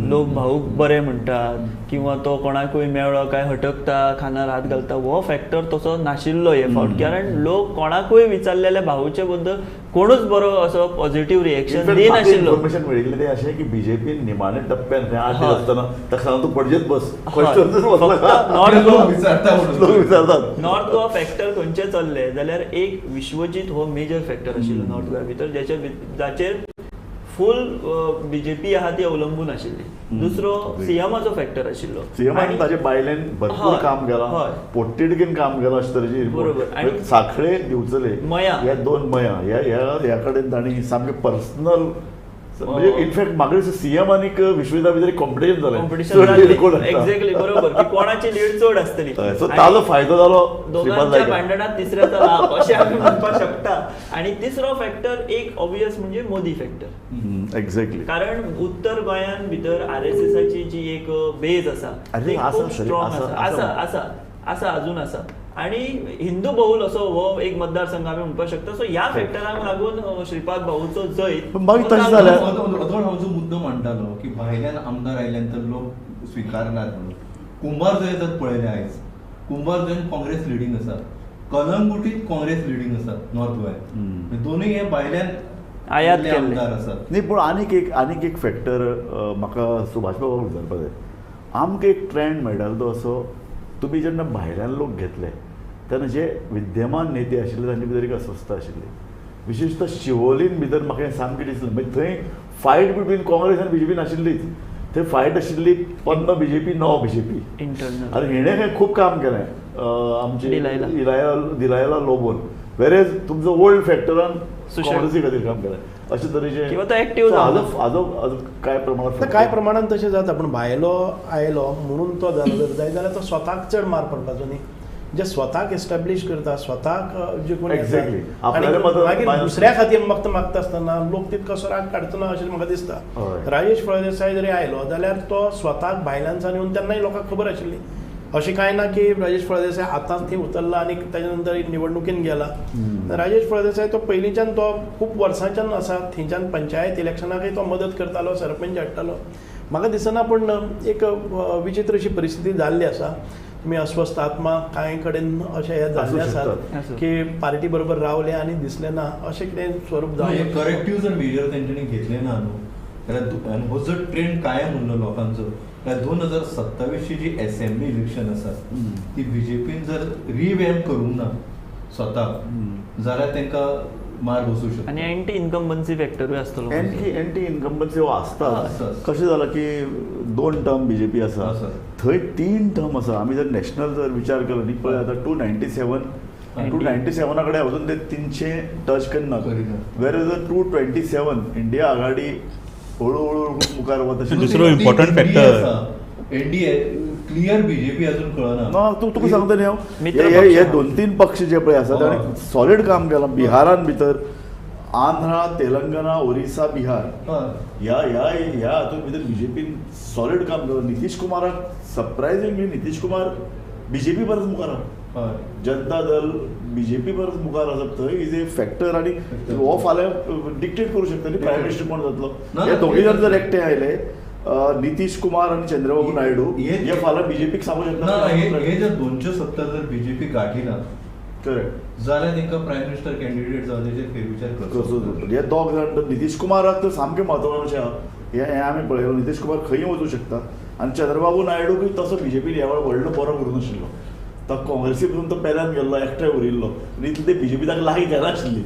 H: लोक भाऊक बरें म्हणटात किंवा तो कोणाकूय मेळ्ळो काय हटकता, खानार हात घालता, हो फॅक्टर तसो नाशिल्लो हे फावट. कारण लोक कोणाकूय विचारलेले भाऊचे बद्दल कोणूच बरो असो पॉझिटिव्ह रिएक्शन दिनाशिल्लो.
B: इन्फॉर्मेशन मेळिल्लें तें अशें की बीजेपी निमाणे टप्प्यान खंय आठ आसतना ताका सांगता तूं पडजेत बस.
H: नॉर्थ गोवा फॅक्टर खंयचे चल्ले जाल्यार एक विश्वजीत हो मेजर फॅक्टर आशिल्लो नॉर्थ गोवा भितर, जाचेर फूल बीजेपी आहा ती अवलंबून आशिल्ली. दुसरो सीएमाचो फॅक्टर आशिल्लो.
B: सीएमान ताचे बायलेन भरपूर काम केलां, पोटतिडकीन काम केलां अशे तरेची.
H: बरोबर. आनी
B: साखळे दिवचले
H: मया,
B: ह्या 2 मया ह्या कडेन तांणी सामकें पर्सनल, म्हणजे इनफॅक्ट म्हाका दिसता सीएम आनी विश्वजिता भितर कॉम्पिटिशन जालें.
H: एक्झॅक्टली बरोबर, की कोणाची लीड चड आसतली.
B: सो ताजो फायदो जालो
H: दोगांच्या भांडणात तिसऱ्याचा लाभ अशें आमी म्हणपाक शकता. आनी तिसरो फॅक्टर एक ऑब्वियस म्हणजे मोदी फॅक्टर.
B: एक्झॅक्टली.
H: कारण उत्तर गोंयान भितर आरएसएसाची जी एक बेज आसा ती खूब स्ट्रॉंग आसा अजून आसा. आणि हिंदू बहुल असो हो एक मतदारसंघ आमी म्हणपाक शकता. सो ह्या फॅक्टरांक लागून श्रीपाद भाऊचो जैत.
G: हांव जो मुद्दो मांडटालो की भायल्यान आमदार आयल्यान तर लोक स्विकारनात म्हणून. कुंभार जो येतात पळयले आयज, कुंभार जन काँग्रेस लिडींग आसा, कलंगुटीत काँग्रेस लिडींग आसा नॉर्थ गोंयांत. दोनूय हे भायल्यान
H: आयात केल्ले
G: आमदार आसात.
B: न्ही, पूण आनीक एक फॅक्टर म्हाका सुभाष बाबाक विचारपाक जाय. आमकां एक ट्रेंड मेळटालो तो असो, तुमी जेन्ना भायल्यान लोक घेतले तेन्ना जे विद्यमान नेते आशिल्ले तांचे भितर एक अस्वस्थता आशिल्ली. विशेषतः शिवोलीन भितर म्हाका हें सामकें दिसलें. म्हणजे थंय फायट बिटवीन काँग्रेस आनी बीजेपी नाशिल्लीच. थंय फायट आशिल्ली पन्न बीजेपी नो बीजेपी
H: इंटरनल.
B: आनी हिणें हें खूब काम केलें आमचे दिलायला लोबोन. वेरेज तुमचो ओल्ड फॅक्टरान काँग्रेसी खातीर काम केलें अशे तरेचे.
H: किंवा तो एक्टिव्ह
B: हाजो
C: कांय प्रमाणात तशें जाता. पूण भायलो आयलो म्हणून तो जालो जर जाय जाल्यार तो स्वताक चड मार पडपाचो न्ही. जे स्वताक एस्टॅब्लिश करता, स्वताक जे कोण येता,
B: Exactly.
C: आणि
B: आपल्याला मदत
C: मागीर
B: बाय-
C: दुसऱ्या खातीर मागता आसतना लोक तितकोसो राग काडटना अशें म्हाका दिसता.
B: हय.
C: राजेश फळदेसाय जरी आयलो जाल्यार तो स्वताक भायल्यानसान येवन तेन्नाय लोकांक खबर आशिल्ली. अशें कांय ना की राजेश फळदेसाय आतांच थंय उतरला आनी ताच्या नंतर निवडणुकीन गेला. राजेश फळदेसाय तो पयलींच्यान तो खूब वर्सांच्यान आसा, थंयच्यान पंचायत इलेक्शनाकय तो मदत करतालो, सरपंच हाडटालो. म्हाका दिसना, पूण एक विचित्र अशी परिस्थिती जाल्ली आसा. तुमी अस्वस्थ आत्मा कांय कडेन अशें हे जाल्ले आसात
H: आसूं.
C: की पार्टी बरोबर रावले आनी दिसलें ना अशें कितें स्वरूप
G: हे
C: जावन
G: करेक्टिव्ह जर मेजर तेंच्यांनी घेतले ना न्हू जाल्यार आनी हो जर ट्रेंड कायम उरलो लोकांचो जाल्यार 2027ची जी असेंब्ली इलेक्शन आसा ती बीजेपीन जर रिवॅम्प करूंक ना स्वताक जाल्यार तांकां मार बसूं शकता.
H: आनी एंटी इनकम्बन्सी फॅक्टरूय आसतलो.
B: एंटी इनकम्बन्सी हो आसता.
G: आसता.
B: कशें जालां की 2 टर्म बीजेपी आसा,
G: आसा.
B: थंय 3 टर्म आसा. आमी जर नॅशनल जर विचार केलो न्ही पळय आतां 297 कडेन अजून ते 300 टच करना.
G: करिना.
B: वेर जर 227 इंडिया आघाडी हळू मुखार वता तशी
D: दुसरो important factor.
G: NDA clear BJP अजून कळना.
B: ना तुका सांगता न्ही हांव,
H: मित्र
B: हे
H: पक्ष
B: हे
H: आहा.
B: 2-3 पक्ष जे पळय आसा
G: हय.
B: ताणें सॉलिड काम केलां. बिहारान भितर आंध्रा, तेलंगणा, ओरिसा, बिहार
G: हय.
B: ह्या हातून भितर बीजेपीन सॉलिड काम केलं. नितीश कुमाराक सरप्रायझिंगली नितीश कुमार बीजेपी परस मुखार आहा.
G: हय.
B: जनता दल बीजेपी परस मुखार आसा. थंय इज ए फॅक्टर आनी हो फाल्यां डिक्टेट करूं शकता न्ही प्रायम मिनिस्टर कोण जातलो.
G: ना,
B: हे
G: ना,
B: दोगी जर एकटे आयले, नितीश कुमार आणि चंद्रबाबू नायडू
G: हे-
B: हे फाल्यां बीजेपीक सांगू
G: ना
B: शकता.
G: हे जर 270 जर बीजेपी गाठीना
B: करेक्ट.
G: जाल्यार तांकां प्रायम मिनिस्टर कॅन्डिडेट जावन तेचेर फेरविचार
B: कसो
G: करचो.
B: जाता. हे दोग जाण तर नितीश कुमाराक तर सामकें म्हत्वाचें अशें आहा. हे आमी पळयलो नितीश कुमार खंय वचूं शकता आनी चंद्रबाबू नायडूकूय तसो बीजेपीन ह्या वेळार व्हडलो बरो करूं नाशिल्लो. तो काँग्रेसी पसून तो पेल्यान गेल्लो, एकठांय उरिल्लो आनी इतले ते बीजेपी ताका लागीं घेना आशिल्ली.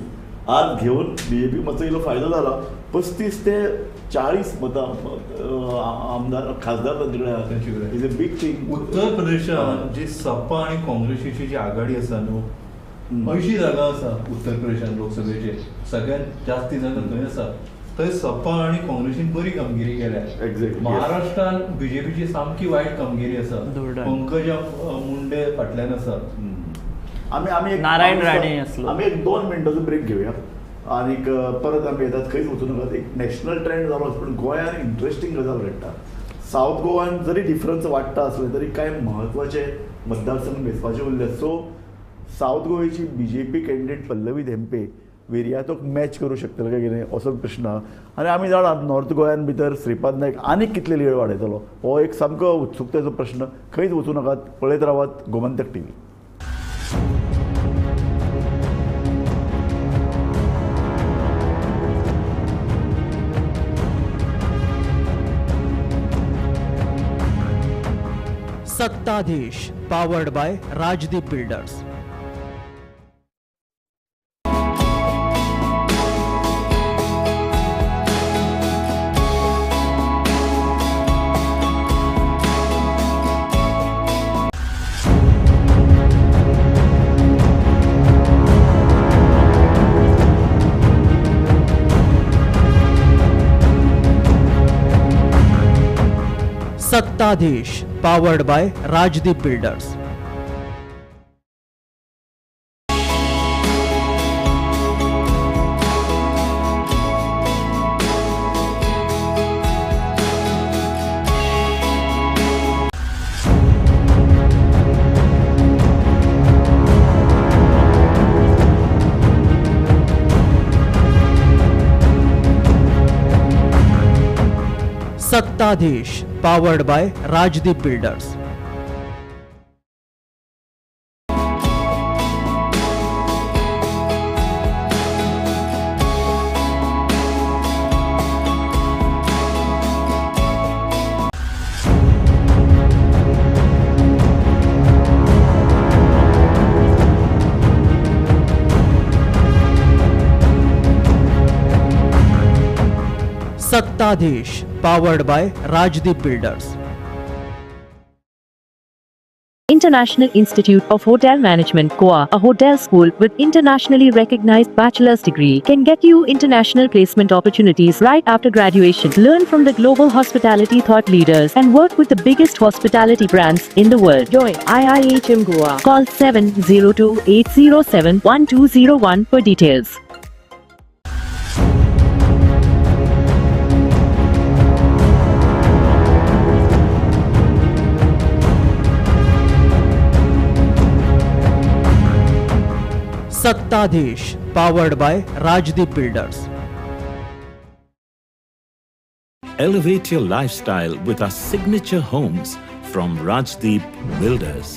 B: आज घेवन बीजेपी मातसो इल्लो फायदो जाला. 35 ते 40 मतां आमदार खासदार तांचे
G: तांचे
B: कडेन
G: कडेन.
B: Is a big thing.
G: उत्तर प्रदेशात जी सपा आणि काँग्रेसीची जी आघाडी आसा न्हू 80 जागा आसा उत्तर प्रदेशात लोकसभेचे. सगळ्यात जास्ती जागा थंय आसा. थंय सपा आणि काँग्रेसीन बरी कामगिरी केल्या.
B: Exactly.
G: महाराष्ट्रात बीजेपीची सामकी वायट कामगिरी आसा.
H: धुळवट.
G: पंकजा मुंडे फाटल्यान आसा.
B: आमी एक
H: नारायण राणे असलो.
B: आमी एक 2 मिनटाचो ब्रेक घेवया आनीक परत आमी येतात. खंयच वचूं नाकात. एक नॅशनल ट्रेंड जालो पूण गोंयान इंट्रस्टींग गजाल घडटा. सावथ गोवान जरी डिफरन्स वाडटा आसले तरी कांय म्हत्वाचे मतदारसंघ वेंचपाचे उरले. सो सावथ गोव्याची बीजेपी कॅन्डिडेट पल्लवी धेंपे वेरियातोक मॅच करूं शकतले काय कितें असो प्रश्न आहा. आनी आमी जाणात नॉर्थ गोंयान भितर श्रीपाद नायक आनीक कितले लीड वाडयतलो हो एक सामको उत्सुकतेचो प्रश्न. खंयच वचूं नाकात. पळयत रावात गोमंतक टीव्ही.
A: सत्ताधीश पावर्ड बाय राजदीप बिल्डर्स. सत्ताधीश पावर्ड बाय राजदीप बिल्डर्स. सत्ताधीश पावर्ड बाय राजदीप बिल्डर्स. सत्ताधीश powered by Rajdeep builders.
I: International Institute of Hotel Management, Goa, a hotel school with internationally recognized bachelor's degree, can get you international placement opportunities right after graduation. Learn from the global hospitality thought leaders and work with the biggest hospitality brands in the world. Join IIHM Goa. Call 702-807-1201 for details.
A: सत्ताधीश powered by Rajdeep Builders.
J: Elevate your lifestyle with our signature homes from Rajdeep Builders.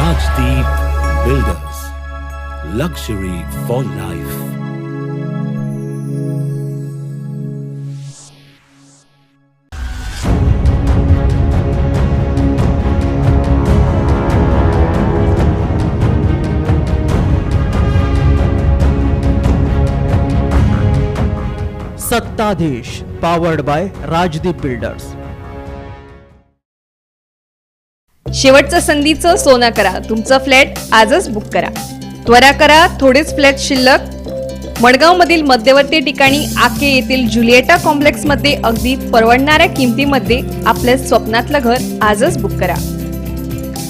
J: Rajdeep Builders. Luxury for life.
A: सत्ताधीश powered by Rajdeep Builders.
K: शेवटचं संधीचं सोनं करा. तुमचं flat आजच book करा. त्वरा करा, थोडेच flat शिल्लक. मडगावमधील मध्यवर्ती ठिकाणी आके येथील जुलिएटा कॉम्प्लेक्समध्ये अगदी परवडणाऱ्या किमतीमध्ये आपल्या स्वप्नातलं घर आजच बुक करा.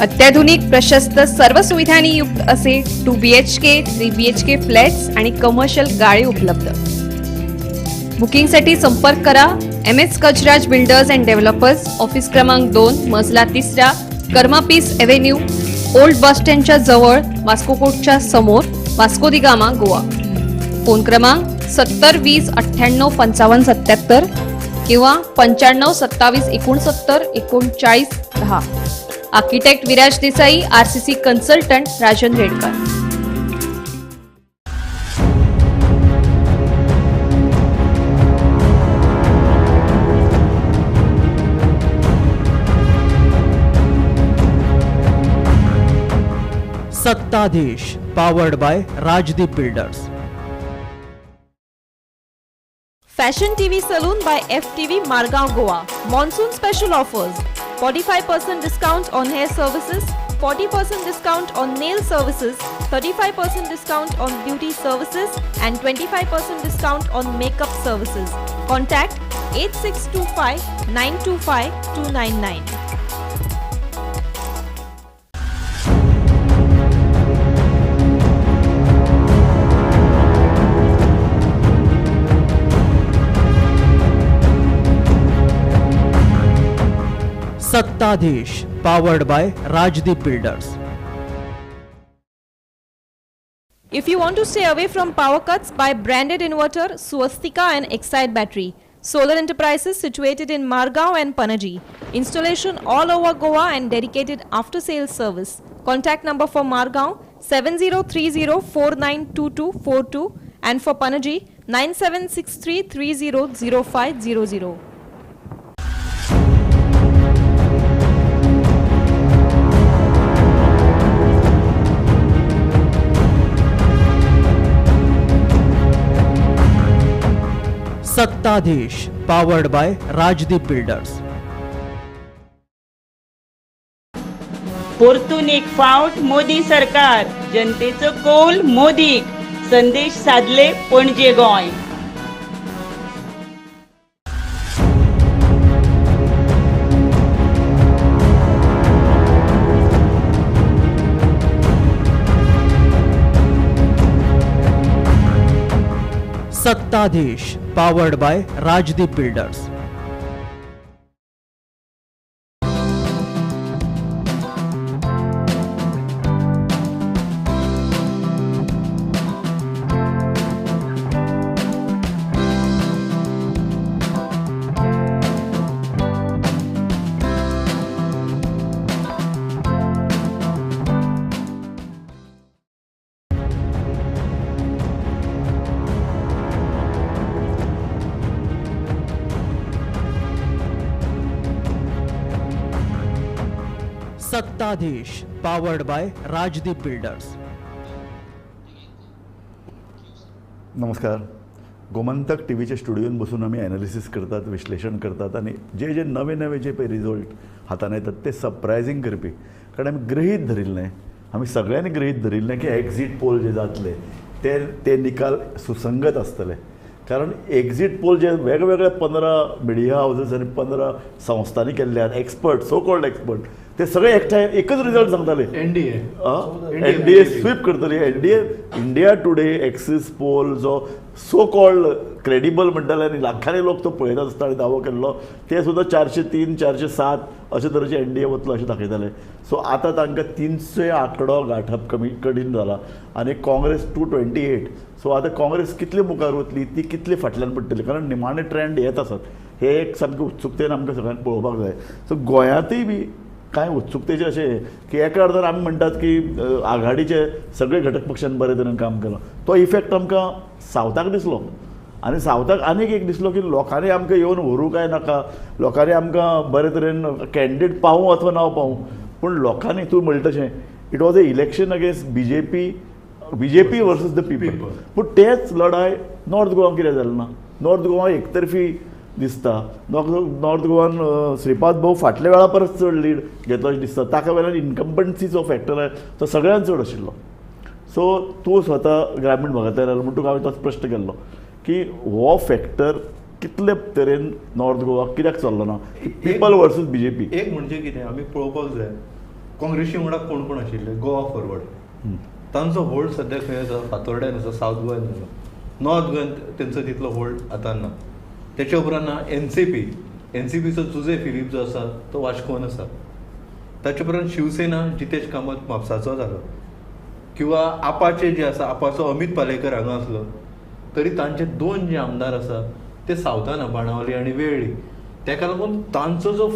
K: अत्याधुनिक प्रशस्त सर्व सुविधांनी युक्त असे 2 BHK 3 BHK फ्लॅट्स आणि कमर्शियल गाळे उपलब्ध. बुकिंगसाठी संपर्क करा MS Kachraj builders and developers, office क्रमांक 2, मजला 3, Karma Peace Avenue, old bus स्टँडच्या जवळ, वास्को कोर्टच्या समोर, वास्को दी गामा, गोवा. फोन क्रमांक 70 20 98 55 77 किंवा 95 27 69 39 10. Architect Viraj Desai, RCC consultant Rajan Redkar.
A: सत्ताधीश powered by Rajdeep Builders.
L: Fashion TV Saloon by FTV Margao, Goa. Monsoon special offers. 45% discount on hair services, 40% discount on nail services, 35% discount on beauty services and 25% discount on makeup services. Contact 8625 925 299.
A: सत्ताधीश powered by Rajdeep Builders.
L: If you want to stay away from power cuts, buy branded inverter, Swastika and Excite battery. Solar enterprises situated in Margao and Panaji. Installation all over Goa and dedicated after sales service. Contact number for Margao 7030492242 and for Panaji 9763300500.
A: सत्ताधीश powered by Rajdeep Builders.
M: परतून एक फावट मोदी सरकार, जनतेचो कौल मोदीक. संदेश सादले पणजे गोंय.
A: सत्ताधीश powered by Rajdeep Builders. सत्ताधीश पावर्ड बाय राजदीप बिल्डर्स.
B: नमस्कार. गोमंतक टी व्हीच्या स्टुडिओन बसून आम्ही ॲनालिसिस करतात, विश्लेषण करतात आणि जे जे नवे जे पळय रिझल्ट हातान येतात ते सरप्रायझींग करपी. कारण आमी गृहीत धरिल्लें, आमी सगळ्यांनी गृहीत धरिल्लें की एक्झीट पोल जे जातले ते निकाल सुसंगत आसतले. कारण एक्झीट पोल जे वेगवेगळे 15 मिडिया हाऊसेस आणि 15 संस्थांनी केल्ले आहेत, एक्सपर्ट, सो कॉल्ड एक्सपर्ट, ते सगळे एकठांय एकच रिझल्ट सांगताले. एनडीए स्वीप करतली. इंडिया टुडे एक्सिस पोल जो सो कॉल्ड क्रेडिबल म्हणटाले आनी लाखांनी लोक तो पळयतात आसता आनी दावो केल्लो, ते सुद्दां 403, 407 अशे तरेचे एनडीए वतलो अशें दाखयताले. सो आतां तांकां 300 आंकडो गांठप कठीण जाला आनी काँग्रेस 228. सो आतां काँग्रेस कितली मुखार वतली, ती कितली फाटल्यान पडटली, कारण निमाणे ट्रेंड येत आसात. हे एक सामकें उत्सुकतेन आमकां सगळ्यांक पळोवपाक जाय. सो गोंयांतूय बी कांय उत्सुकतेचे अशें की एका अर्दान आमी म्हणटात की आघाडीचे सगळे घटक पक्षान बरे तरेन काम केलो. तो इफेक्ट आमकां सावथाक दिसलो आनी सावथाक आनीक एक दिसलो की लोकांनी आमकां येवन व्हरूं काय नाका, लोकांनी आमकां बरे तरेन कॅन्डिडेट पावूं अथवा नाव पावूं. पूण लोकांनी तूं म्हणटा तशें it was a election against BJP versus the people. पूण तेच लढाय नॉर्थ गोवा कित्याक जालें ना? नॉर्थ गोवा एकतर्फी दिसता. नॉर्थ गोवान श्रीपाद भाऊ फाटल्या वेळा परत चड लीड घेतलो अशें दिसता. ताका वेल्यान इनकम्बन्सीचो फॅक्टर आहे तो सगळ्यांत चड आशिल्लो. सो तूं स्वता ग्रामीण भागांतल्यान आयलो म्हूण तुका हांवें तोच प्रश्न केल्लो की हो फॅक्टर कितले तरेन नॉर्थ गोवा कित्याक चल्लो ना? People versus BJP.
G: एक म्हणजे कितें आमी पळोवपाक जाय, काँग्रेसी वांगडा कोण कोण आशिल्ले गोवा फॉरवर्ड, तांचो होल्ड सद्या खंय आसा? फातोर्ड्यान आसा, सावथ गोंयान आसा. नॉर्थ गोंयान तेंचो तितलो होल्ड आतां ना. त्याच्या उपरांत एनसीपीचो जुजे फिलीप जो आसा तो वास्कोन आसा. ताचे उपरांत शिवसेना जितेश कामत म्हापसाचो जालो, किंवा आपाचे जे आसा, आपाचो अमित पालेकर हांगा आसलो, तरी तांचे 2 जे आमदार आसा ते सावथान बाणावली आनी वेळ्ळी. ताका लागून तांचो जो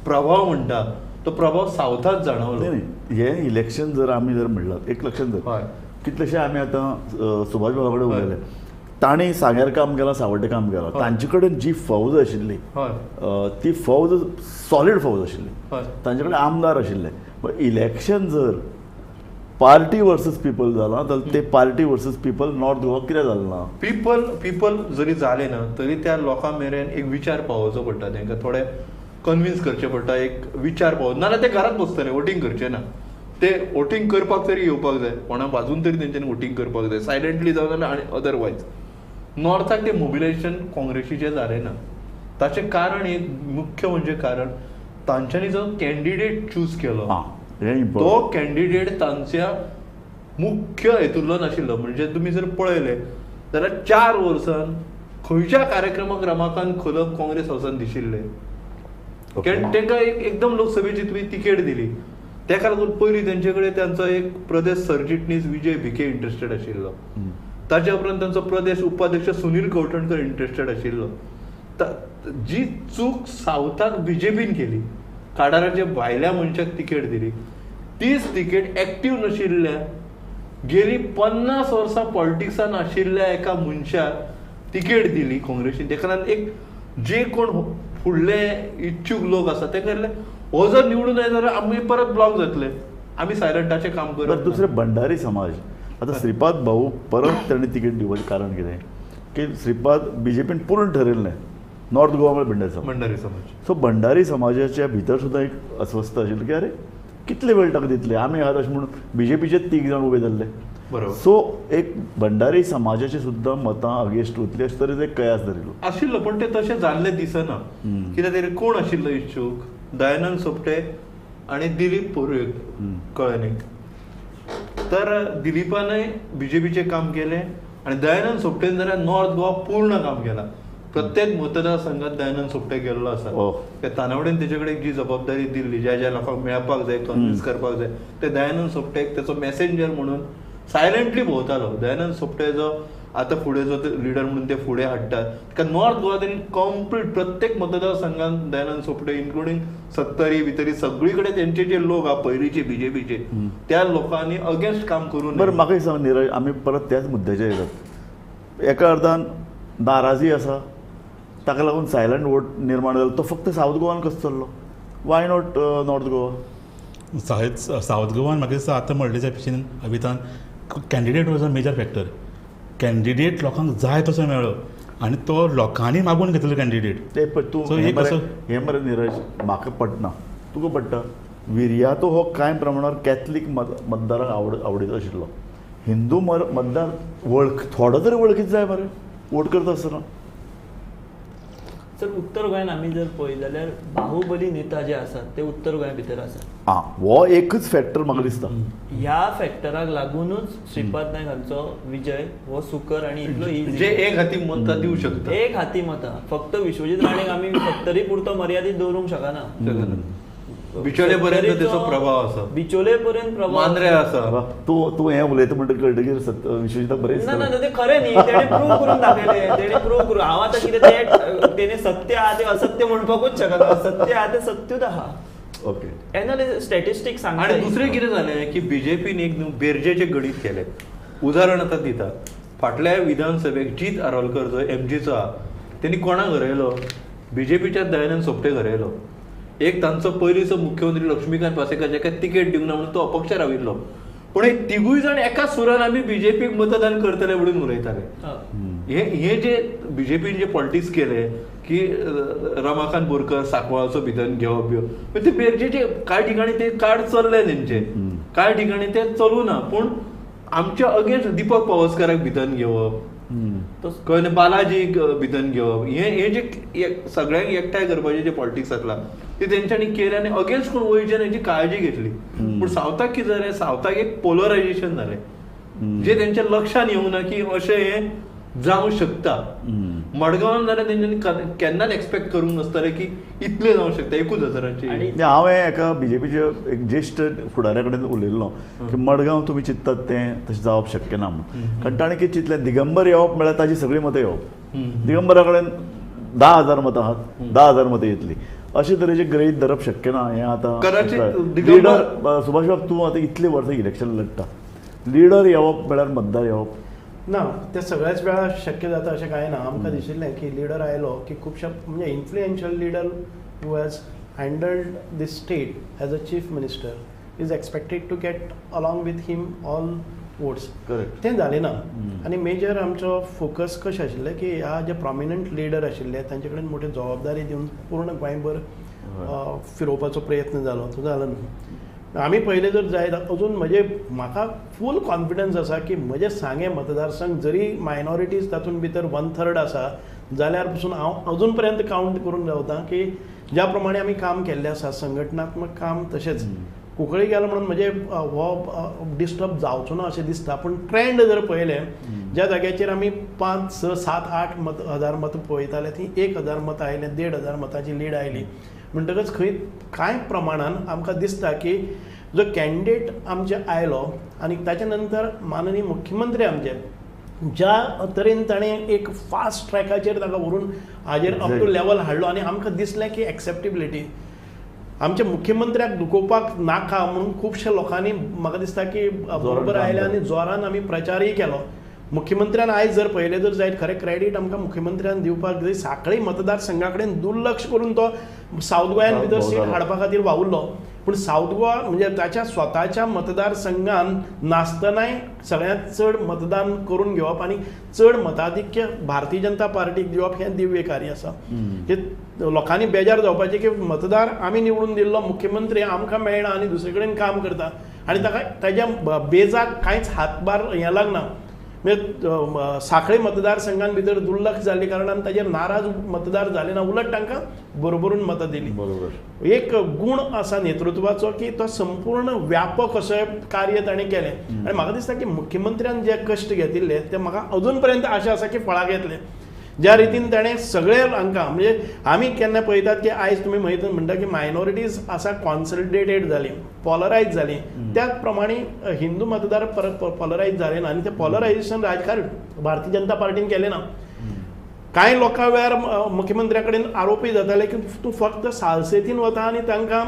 G: प्रभाव म्हणटा तो प्रभाव सावथात जाणवलो.
B: हे इलेक्शन जर आमी म्हणलां एक लक्षात धर, कितलेशे आमी आतां सुभाष बाबा कडेन उलयले, ताणी सांग्यार काम केलां, सावड्डे काम केलां. तांचे कडेन जी फौज आशिल्ली ती फौज सॉलीड फौज आशिल्ली. तांचे कडेन आमदार आशिल्ले. बट इलेक्शन जर पार्टी वर्सीस पीपल जालां जाल्यार ते party versus people north Goa कित्याक जालें ना?
G: पीपल जरी जाले ना तरी त्या लोकां मेरेन एक विचार पावोवचो पडटा. तांकां थोडे कन्विन्स करचें पडटा, एक विचार पावोवचो. नाजाल्यार ते घरांत बसतले, वोटींग करचे ना. ते वोटींग करपाक तरी येवपाक जाय, कोणा बाजून तरी तेंच्यांनी वोटींग करपाक जाय, सायलंटली जावं आनी अदरवायज. नॉर्थाक ते मोबिलायजेशन काँग्रेसीचें जालें ना. ताचें कारण एक मुख्य म्हणजे कारण तांच्यांनी जो कॅन्डिडेट चूज केलो तो कॅन्डिडेट तांच्या मुख्य हेतूंतलो नाशिल्लो. म्हणजे तुमी जर पळयले जाल्यार 4 वर्सान खंयच्या कार्यक्रमाक रमाकांत खलप काँग्रेस हावसान दिशिल्ले. तांकां एकदम लोकसभेची तिकेट दिली. ताका लागून पयलीं तेंचे कडेन तांचो एक प्रदेश सरचिटणीस विजय भिके इंट्रस्टेड आशिल्लो. ताच्या उपरांत तांचो प्रदेश उपाध्यक्ष सुनील कवठणकर इंट्रस्टेड आशिल्लो. जी चूक सावथाक बीजेपीन केली, काडाराच्या भायल्या मनशाक तिकेट दिली, तीच तिकेट एक्टीव नाशिल्ल्या गेली 50 वर्सां पॉलिटिक्सान आशिल्ल्या एका मनशाक तिकेट दिली काँग्रेसीन. ताका लागून एक जे कोण फुडले इच्छूक लोक आसा ते कहले हो जर निवडून येत जाल्यार आमी परत ब्लॉक जातले, आमी सायलंटाचें काम करत.
B: दुसरे भंडारी समाज आता श्रीपाद भाऊ परत ताणें तिकेट दिवपाचें कारण कितें की श्रीपाद बीजेपीन पूर्ण ठरयल्लें नॉर्थ गोवा भंडारी समाज. सो भंडारी समाजाच्या भितर सुद्दां एक अस्वस्थ आशिल्ली की अरे कितले वेळ ताका दितले, आमी आहात अशें म्हणून बीजेपीचे 3 जाण उबे जाल्ले.
G: बरोबर.
B: सो एक भंडारी समाजाची सुद्दां मतां अगेन्स्ट वतली अशें तरेचो एक कयास धरिल्लो
G: आशिल्लो. पण ते तशें जाल्लें दिसना. कित्याक तरी कोण आशिल्लो इच्छूक? दयानंद सोपटे आनी दिलीप पोरये कळ्ळें. तर दिलीपानय बीजेपीचें काम केलें आनी दयानंद सोपटेन जाल्यार नॉर्थ गोवा पूर्ण काम केलां. प्रत्येक मतदारसंघात दयानंद सोपटे गेल्लो आसा. तानावडेन तेजे कडेन जी जबाबदारी दिल्ली, ज्या ज्या लोकांक मेळपाक जाय, कन्विन्स करपाक जाय, ते दयानंद सोपटेक तेचो मॅसेंजर म्हणून सायलंटली भोंवतालो. दयानंद सोपटे जो आतां फुडें जो लिडर म्हणून ते फुडें हाडटात, ताका नॉर्थ गोवा तेणी कंप्लीट प्रत्येक मतदारसंघात दयानंद सोपटे इन्क्लुडींग 70 भितरी सगळी कडेन तेंचे जे लोक आहा पयलींचे बीजेपीचे त्या लोकांनी अगेन्स्ट काम करून.
B: बरं, म्हाका सांग निरज, आमी परत त्याच मुद्द्याचेर येतात. एका अर्दान नाराजी आसा, ताका लागून सायलंट वोट निर्माण जालो. तो फक्त सावथ गोवान कसो चल्लो? Why not north Goa?
D: South गोवान म्हाका दिसता आतां मर्डेच्या भितान candidate was a major factor. Candidate लोकांक जाय तसो मेळ्ळो आनी तो लोकांनी मागून घेतलो कॅन्डिडेट.
B: ते तूं हे मरे नीरज म्हाका पटना, तुका पडटा. विर्यातो हो कांय प्रमाणावर कॅथलीक मतदारांक आवडीचो आशिल्लो. हिंदू मतदार थोडो तरी वळखीत जाय मरे वोट करता आसतना.
H: सर उत्तर गोंयान आमी जर पळयत जाल्यार बाहुबली नेता जे आसात ते उत्तर गोंया भितर आसात.
B: हो एकच फॅक्टर म्हाका दिसता.
H: ह्या फॅक्टराक लागूनच श्रीपाद नायक हांचो विजय हो सुकर आणि इतलो
G: म्हणजे एक हाती मतां दिवं शकता.
H: एक हाती मतां फक्त विश्वजीत राणेक आमी फॅक्टरी पुरतो मर्यादीत दवरूंक शकना.
G: बिचोले पर्यंत त्याचो प्रभाव आसा.
H: बिचोले पर्यंत प्रभाव
G: मांद्रे आसा.
B: तूं हें उलयता म्हणटा कळटकीर विश्वजिता बरें
H: ना ना ते खरें न्ही. तेणे प्रूव करून दाखयलें. तेणे प्रूव करून हांव आतां कितें तेणे सत्य आहा ते असत्य म्हणपाकूच शकना. सत्य आहा ते सत्यूच आहा.
B: ओके.
H: एनालिसिस स्टॅटिस्टिक्स सांगता.
G: आनी दुसरें कितें जालें की बीजेपीन एक बेरजेचे गणीत केले. उदाहरण आतां दिता. फाटल्या विधानसभेक जीत आरोलकर जो एमजीचो आहा तेणी कोणाक हरयलो? बीजेपीच्या दयानंद सोपटे हरयलो. एक तांचो पयलींचो मुख्यमंत्री लक्ष्मीकांत पासेकर जाका तिकेट दिवंक ना म्हणून तो अपक्ष राविल्लो. पूण हे तिगूय जाण एका सुरान आमी बीजेपीक मतदान करतले म्हणून उलयताले. हे जे बीजेपीन जे पॉलिटिक्स केले की रमाकांत बोरकर सांकवाळाचो भितर घेवप बिवप ते बेरजेचे कांय ठिकाणी ते कार्ड चल्ले तेंचे, कांय ठिकाणी ते चलू ना. पूण आमच्या अगेन्स्ट दिपक पावसकाराक भितर घेवप, कळ्ळें, बालाजीक भितर घेवप, हे जे सगळ्यांक एकठांय करपाचें जे पॉलिटिक्स आसला ते तेंच्यांनी केलें आनी अगेन्स्ट कोण वयचे हेची काळजी घेतली. पूण सावथाक कितें जालें? सावथाक एक पोलरायजेशन जालें जे तेंच्या लक्षान येवंक ना की अशें हें जावं शकता. मडगांवान जाल्यार तेंच्यांनी केन्नाच एक्सपेक्ट करूंक नासतालें की इतलें जावंक शकता 1,000ची.
B: हांवें एका बीजेपीच्या एक ज्येश्ठ फुडाऱ्या कडेन उलयल्लो की मडगांव तुमी चिंततात तें तशें जावप शक्य ना म्हणून. कारण ताणें कितें चिंतलें दिगंबर येवप म्हळ्यार ताजी सगळीं मतां येवप. दिगंबरा कडेन 10,000 मतां आहात, 10,000 मतां येतलीं अशे तरेचे गृहीत धरप शक्य ना. हें आतां लिडर सुभाष बाब तूं आतां इतलीं वर्सां इलेक्शन लढटा, लिडर येवप म्हळ्यार मतदार येवप
C: ना ते सगळ्याच वेळार शक्य जाता अशें कांय ना. आमकां दिशिल्लें की लिडर आयलो की खुबशा म्हणजे influential leader who has handled this state as a chief minister is expected to get along with him all votes. तें जालें ना. आनी मेजर आमचो फोकस कशें आशिल्लें की ह्या जे प्रॉमिनंट लिडर आशिल्ले तांचे कडेन मोठी जबाबदारी दिवन पूर्ण गोंयभर फिरोवपाचो प्रयत्न जालो. तो जालो न्हू. आमी पयलें जर जायत अजून म्हाका फूल कॉन्फिडन्स आसा की म्हजे सांगे मतदारसंघ जरी मायनॉरिटीज तातूंत भितर 1/3 आसा जाल्यार पसून हांव अजून पर्यंत कावंट करून रावता की ज्या प्रमाणे आमी काम केल्लें आसा संघटनात्मक काम तशेंच कुंकळी गेलो म्हणून हो डिस्टर्ब जावचो ना अशें दिसता. पूण ट्रेंड जर पळयलें ज्या जाग्याचेर आमी 5, 6, 7, 8 हजार मतां पळयताले थंय 1,000 मतां आयले, 1,500 मतांची लीड आयली. म्हणटकच खंय कांय प्रमाणान आमकां दिसता की जो कॅन्डिडेट आमचे आयलो आनी ताच्या नंतर माननीय मुख्यमंत्री आमचे ज्या तरेन ताणें एक फास्ट ट्रॅकाचेर ताका व्हरून हाजेर अप टू लेवल हाडलो आनी आमकां दिसलें की एक्सेप्टेबिलिटी आमच्या मुख्यमंत्र्याक दुखोवपाक नाका म्हणून खुबशा लोकांनी म्हाका दिसता की बरोबर आयले आनी जोरान आमी प्रचारय केलो. मुख्यमंत्र्यान आयज जर पळयलें जर जायत खरें क्रेडीट आमकां मुख्यमंत्र्यान दिवपाक जाय. सांखळी मतदारसंघा कडेन दुर्लक्ष करून तो सावथ गोंयान भितर सीट हाडपा खातीर वावुरलो. पूण सावथ गोवा म्हणजे ताच्या स्वताच्या मतदारसंघान नासतनाय सगळ्यांत चड मतदान करून घेवप आनी चड मताधिक्य भारतीय जनता पार्टीक दिवप हें दिव्य कार्य आसा. हे लोकांनी बेजार जावपाचें की मतदार आमी निवडून दिल्लो मुख्यमंत्री आमकां मेळना आनी दुसरे कडेन काम करता आनी ताका ताज्या बेजाक कांयच हातभार हें लागना. म्हणजे सांखळी मतदारसंघान भितर दुर्लक्ष जाल्ले कारणान ताजेर नाराज मतदार जाले ना, उलट तांकां बरोबरून मतां दिली. एक गूण आसा नेतृत्वाचो की तो संपूर्ण व्यापक अशें कार्य ताणें केलें आनी म्हाका दिसता की मुख्यमंत्र्यान जे कश्ट घेतिल्ले ते म्हाका अजून पर्यंत आशा आसा की फळाक येतले. ज्या रितीन ताणें सगळे हांकां म्हणजे आमी केन्ना पळयतात की आयज तुमी म्हणटा की मायनॉरिटीज आसा कॉन्सoliडेटेड जाली, पॉलरायज जाली. त्याच प्रमाणे हिंदू मतदार पॉलरायज जाले ना आनी तें पॉलरायजेशन राजकारण भारतीय जनता पार्टीन केलें ना. कांय लोकां वेळार मुख्यमंत्र्या कडेन आरोपय जाताले की तूं फक्त सालसेतीन वता आनी तांकां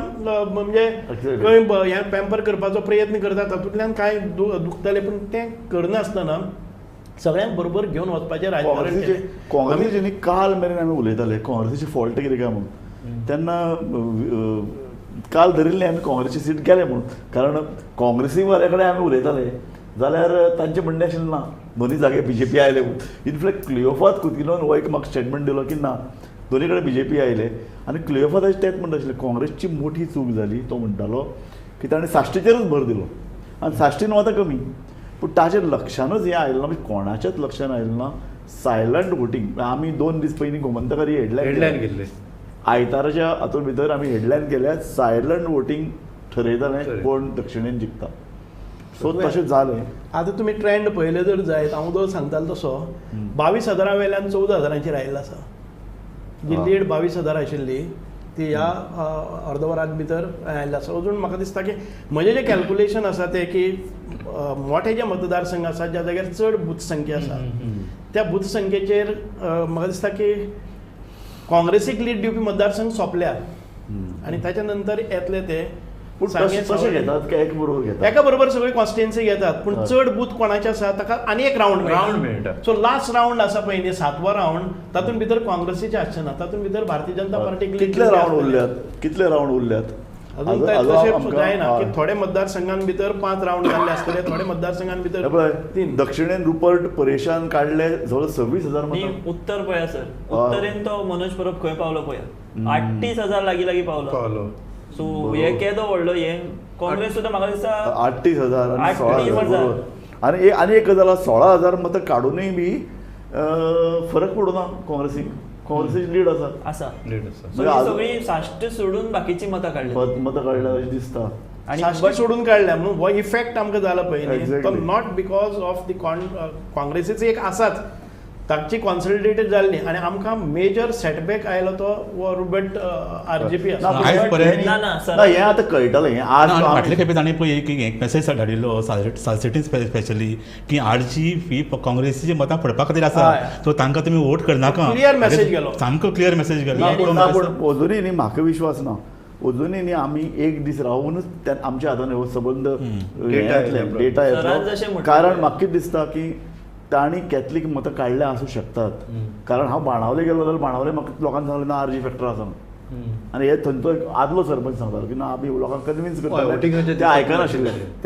C: म्हणजे खंय हें पॅम्पर करपाचो प्रयत्न करता तातूंतल्यान कांय दुखताले. पूण तें करनासतना सगळ्यांक बरोबर घेवन वचपाचें राजकारण.
B: काँग्रेसीचे काल मेरेन आमी उलयताले काँग्रेसीची फॉल्ट कितें काय म्हणून तेन्ना काल धरिल्लें आमी काँग्रेसची सीट गेले म्हणून, कारण काँग्रेसी वाऱ्या कडेन आमी उलयताले जाल्यार तांचें म्हणणें आशिल्लें ना दोनी जागे BJP आयले. इनफॅक्ट क्लियोफात कुतिनोन हो एक म्हाका स्टेटमेंट दिलो की ना दोनी कडेन BJP आयले, आनी क्लियोफात तेंच म्हणटा आशिल्लें काँग्रेसची मोठी चूक जाली. तो म्हणटालो की ताणें साश्टीचेरच भर दिलो आनी साश्टीन वता कमी, पूण ताचेर लक्षानूच हें आयलें ना, म्हणजे कोणाच्याच लक्षान आयलें ना. सायलंट वोटींग आमी 2 दीस पयलीं गोमंतकारी हेडलायन
N: गेल्ले
B: आयताराच्या हातूंत भितर आमी हेडलायन केल्या सायलंट वोटींग ठरयतालें कोण दक्षिणेन जिखता. सो तशें जालें.
C: आतां तुमी ट्रेंड पळयले जर जायत, हांव जो सांगतालो तसो 22,000 वयल्यान 14,000 आयिल्लो आसा. जी लीड 22,000 आशिल्ली ती ह्या अर्दवरान भितर आयिल्ली आसा. अजून म्हाका दिसता की म्हजें जें कॅल्कुलेशन आसा तें की मोठे जे मतदारसंघ आसा ज्या जाग्यार चड बूथ संख्या आसा त्या बूथ संख्येचेर म्हाका दिसता की काँग्रेसीक लीड दिवपी मतदारसंघ सोंपल्या आनी ताच्या नंतर येतले ते
B: तशें घेतात काय एक बरोबर घेतात,
C: एका बरोबर सगळी कॉन्स्टिट्युएन्सी घेतात, पूण चड बूथ कोणाचे आसा ताका आनी एक रावंड मेळटा. सो लास्ट रावंड आसा पळय न्ही 7वो रावंड, तातूंत भितर काँग्रेसीचे आसचे ना, तातूंत भितर भारतीय जनता पार्टीक
B: कितले रावंड उरल्यात
C: अजून तशें जायना की थोडे मतदारसंघां भितर 5 रावंड जाल्ले आसतले, थोडे मतदारसंघां भितर 3.
B: दक्षिणेन रुपर्ट परेशान काडले जवळ 26,000
H: उत्तर पळया सर, उत्तरेन तो मनोज परब खंय पावलो पळया 38,000 लागीं पावलो. सो हे केदो व्हडलो हे काँग्रेस सुद्दां म्हाका दिसता
B: 38,000 आनी 16,000 आनी एक गजाल 16,000 मत काडूनय बी फरक पडूना काँग्रेसीची लीड आसा.
H: सगळी साश्ट सोडून बाकीची मतां
B: काडल्या अशें दिसता.
C: साश्टी सोडून काडल्या म्हणून हो इफेक्ट आमकां जाला पळय तो नॉट बिकॉज ऑफ दी काँग्रेसीचो एक आसाच ताची कॉन्सॉलिडेटेड जाल्ली आनी आमकां मेजर सेटबॅक आयलो तो रुबट RJP आसा.
B: हें आतां कळटलें. आज
D: फाटले खेपे ताणें पळय एक मेसेज धाडिल्लो सालसेटीन स्पेशली की आडची फी काँग्रेसीची मतां पडपा खातीर आसा, सो तांकां तुमी वोट करनाका.
C: क्लियर मेसेज गेलो,
D: सामको क्लियर मेसेज गेलो.
B: पूण अजुनूय न्ही म्हाका विश्वास ना, अजुनूय न्ही आमी एक दीस रावूनच आमच्या हातान हो संबंद डेटा येतलो. कारण म्हाका कितें दिसता की तांणी कॅथलीक मतां काडल्या आसूं शकतात, कारण हांव बाणावले गेलो जाल्यार बाणावले म्हाका लोकांनी सांगलें ना RG फॅक्टर आसा, आनी हे थंयचो आदलो सरपंच सांगतालो की ना आमी लोकांक कन्विन्स करता. ते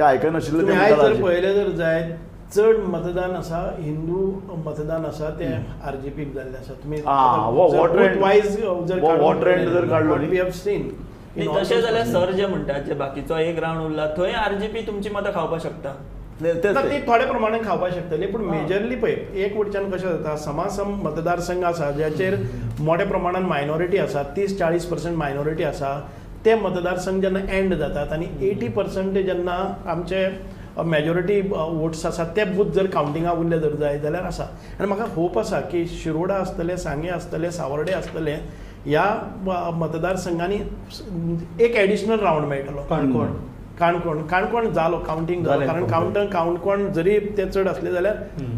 B: आयकनाशिल्ले
C: जर पळयलें जर जायत चड मतदान आसा हिंदू मतदान आसा ते RJPक जाल्ले आसा. तुमी वायज जर काडलो वी हॅव सीन
H: तशें जाल्यार सर जे म्हणटात जे बाकीचो एक रावंड उरला थंय RJP तुमची मतां खावपाक शकता.
C: ती थोड्या प्रमाणात खावपाक शकतली, पूण मेजरली पळय एक वटच्यान कशें जाता समासम मतदारसंघ आसा ज्याचेर मोठ्या प्रमाणात मायनॉरिटी आसा 30-40% मायनॉरिटी आसा ते मतदारसंघ जेन्ना एंड जातात आनी 80% जेन्ना आमचे मेजॉरिटी वोट्स आसात ते बूथ जर कावंटिंगाक उरले जर जाय जाल्यार आसा. आनी म्हाका होप आसा की शिरोडा आसतले, सांगे आसतले, सावर्डे आसतले ह्या मतदारसंघांनी एक एडिशनल रावंड मेळटलो. काणकोण जालो कावंटिंग जालो, कारण काणकोण जरी ते चड असले जाल्यार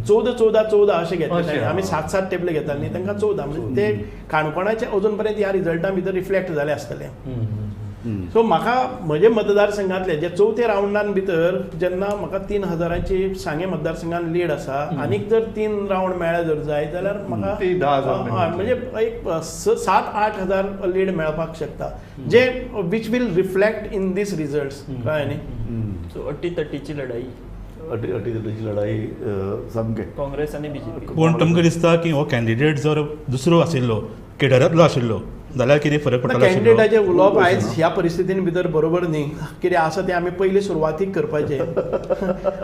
C: 14 अशें घेतले. आमी 7 टेबले घेताले न्ही तांकां 14 म्हणजे ते काणकोणाचे अजून पर्यंत ह्या रिजल्टा भितर रिफ्लेक्ट जाले आसतले. सो म्हाका म्हजे मतदारसंघांतले जे 4थ्या रावंडान भितर जेन्ना म्हाका 3,000ची सांगे मतदारसंघान लीड आसा आनीक जर 3 रावंड मेळ्ळे जर जाय जाल्यार म्हाका म्हणजे एक 7-8,000 लीड मेळपाक शकता जे which will reflect in this results. कळ्ळें न्ही.
H: सो 30-30ची लढाई
B: सामकें
H: काँग्रेस आनी BJP.
D: पूण तुमकां दिसता की हो कॅन्डिडेट जर दुसरो आशिल्लो केडरांतलो आशिल्लो जाल्यार कितें फरक पडटलो?
C: कॅन्डिडेटाचें उलोवप आयज ह्या परिस्थितीन भितर बरोबर न्ही. कितें आसा तें आमी पयलीं सुरवातीक करपाचें.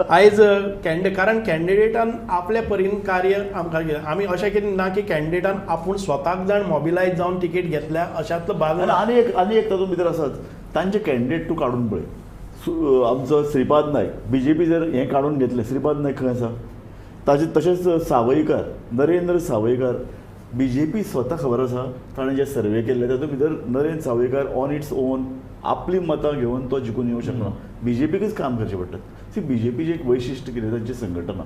C: आयज कारण कॅन्डिडेटान आपल्या परीन कार्य आमकां केलें. आमी अशें कितें ना की कॅन्डिडेटान आपूण स्वताक जाण मोबिलायज जावन तिकेट घेतल्या अशांतलो भाग.
B: आनी एक तातूंत भितर आसात तांचे कॅन्डिडेट तूं काडून पळय. आमचो श्रीपाद नायक BJP जर हें काडून घेतलें, श्रीपाद नायक खंय आसा? तशेंच सावयकार, नरेंद्र सावयकार BJP स्वता खबर आसा ताणें जे सर्वे केल्ले तातूंत भितर नरेंद्र सावयकार ऑन इट्स ओन आपली मतां घेवन तो जिखून येवंक शकना. BJPकच काम करचें पडटा. BJPचें एक वैशिश्ट कितें तांची संघटना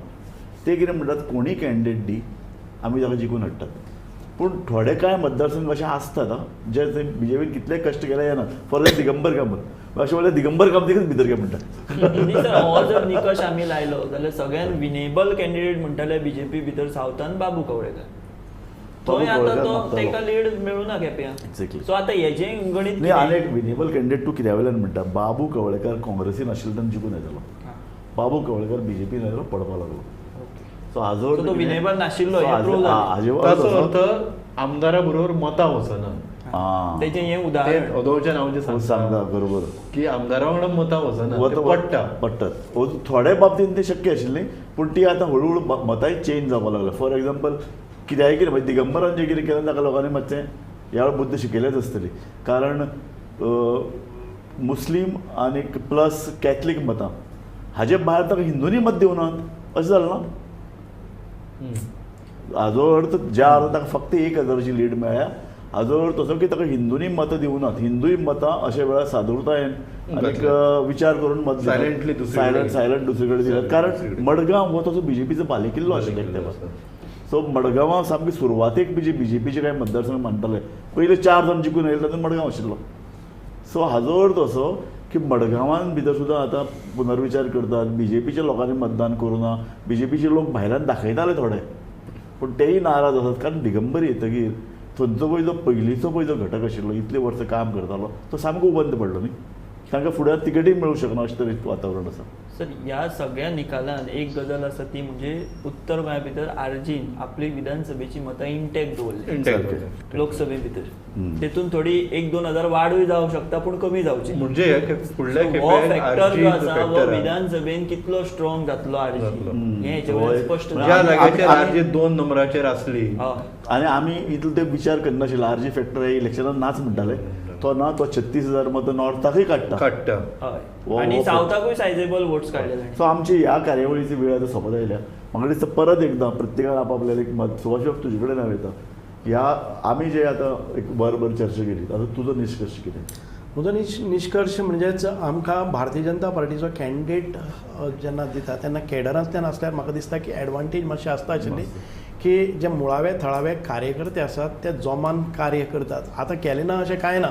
B: ते कितें म्हणटात कोणी कॅन्डिडेट दी आमी ताका जिखून हाडटात. पूण थोडे कांय मतदारसंघ अशें आसतात जे BJPन कितले कश्ट केले येना. फॉर दिगंबर कामत अशें म्हणल्यार दिगंबर कामतीकच भितर काय म्हणटात.
H: हो जर निकश आमी लायलो जाल्यार सगळ्यान विनेबल कॅन्डिडेट म्हणटाले BJP भितर सावथान बाबू कवळेकर. थंय आतां
B: कवळेकार
H: तो
B: मागतालो.
H: ताका लीड मेळूना केप्यां.
B: Exactly.
H: सो आतां हेजें गणीत
B: नाही आनी एक विनेबल कॅन्डिडेट तूं कित्या वयल्यान म्हणटा बाबू कवळेकार काँग्रेसीन आशिल्लो तेन्ना जिखून येतालो. बाबू कवळेकार बीजेपीन येयलो पडपाक लागलो. सो हाजो
H: तो विनेबल नाशिल्लो हें prove जालें.
N: ताचो अर्थ आमदारा बरोबर मतां वचना.
H: तेजें हें उदाहरण
N: उदोवचें हांव जें
B: सांगता बरोबर
N: की आमदारा वांगडा मतां वचना
B: पडटात थोड्या बाबतींत तें शक्य आशिल्लें पूण ती आतां हळू हळू मतांय चेंज जावपाक लागल्या. फॉर एग्जाम्पल कित्याय कितें म्हणजे दिगंबरान जें कितें केलें ताका लोकांनी मातशें ह्या वेळा बुद्ध शिकयलेच आसतली. कारण मुस्लीम आनी प्लस कॅथलीक मतां हाजे भायर ताका हिंदूंनी मत दिवनात अशें जालें ना. हाजो अर्थ ज्या अर्थ ताका फक्त 1000ची लीड मेळ्ळ्या हाजो अर्थ असो की ताका हिंदूंनी मतां दिवनात. हिंदूय मतां अशे वेळार सादुरतायेन आनीक विचार करून मत सायलंट दुसरे कडेन दिल्यात. कारण मडगांव हो तसो बीजेपीचो बालेकिल्लो आशिल्लो एक तेंपार. सो मडगांवां सामकी सुरवातेक बी जे बीजेपीचे कांय मतदारसंघ मानताले पयले 4 जण जिखून येयले तातूंत मडगांव आशिल्लो. सो हाजो अर्थ असो की मडगांवान भितर सुद्दां आतां पुनर्विचार करतात. बीजेपीच्या लोकांनी मतदान करूना. बीजेपीचे लोक भायल्यान दाखयताले थोडे पूण तेय नाराज आसात. कारण दिगंबर येतकीर थंयचो पळय जो पयलींचो पळय जो घटक आशिल्लो इतले वर्सां काम करतालो तो सामको उबंद पडलो न्ही. तांकां फुडें तिकेटूय मेळूंक शकना अशें तरेन वातावरण आसा.
H: सर ह्या सगळ्या निकालान एक गजाल आसा ती म्हणजे उत्तर गोंया भितर आरजीन आपली विधानसभेची मतां इंटॅक्ट दवरली लोकसभे भितर. तेतून थोडी 1-2 हजार वाडूय जावंक शकता पूण कमी जावची.
N: म्हणजे फुडल्या
H: हो फॅक्टर जो आसा हो विधानसभेन कितलो स्ट्रॉंग जातलो आरजी हें हेचे वयल्यान स्पश्ट
N: ज्या जाग्याचेर आरजी 2 नंबराचेर आसली
B: आनी आमी इतलो ते विचार करनाशिल्ले. आरजी फॅक्टर इलेक्शनान नाच म्हणटाले तो ना तो 36,000 मतां नॉर्थाकय काडटा.
H: आनी सावथाकूय सायजेबल वोट्स काडलेले.
B: सो आमची ह्या कार्यावळीची वेळ आतां सोंपत आयल्या. म्हाका दिसता परत एकदां प्रत्येकान आपापल्यान एक मत सुभाष तुजे कडेन हांव येता. ह्या आमी जे आतां एक वरभर चर्चा केली आतां तुजो निश्कर्श कितें?
C: म्हजो निश्कर्श म्हणजेच आमकां भारतीय जनता पार्टीचो कॅन्डिडेट जेन्ना दिता तेन्ना कॅडरांतल्यान आसल्यार म्हाका दिसता की एडवांटेज मातशी आसता आशिल्ली की जे मुळावे थळावे कार्यकर्ते आसात ते जोमान कार्य करतात. आतां केलें ना अशें कांय ना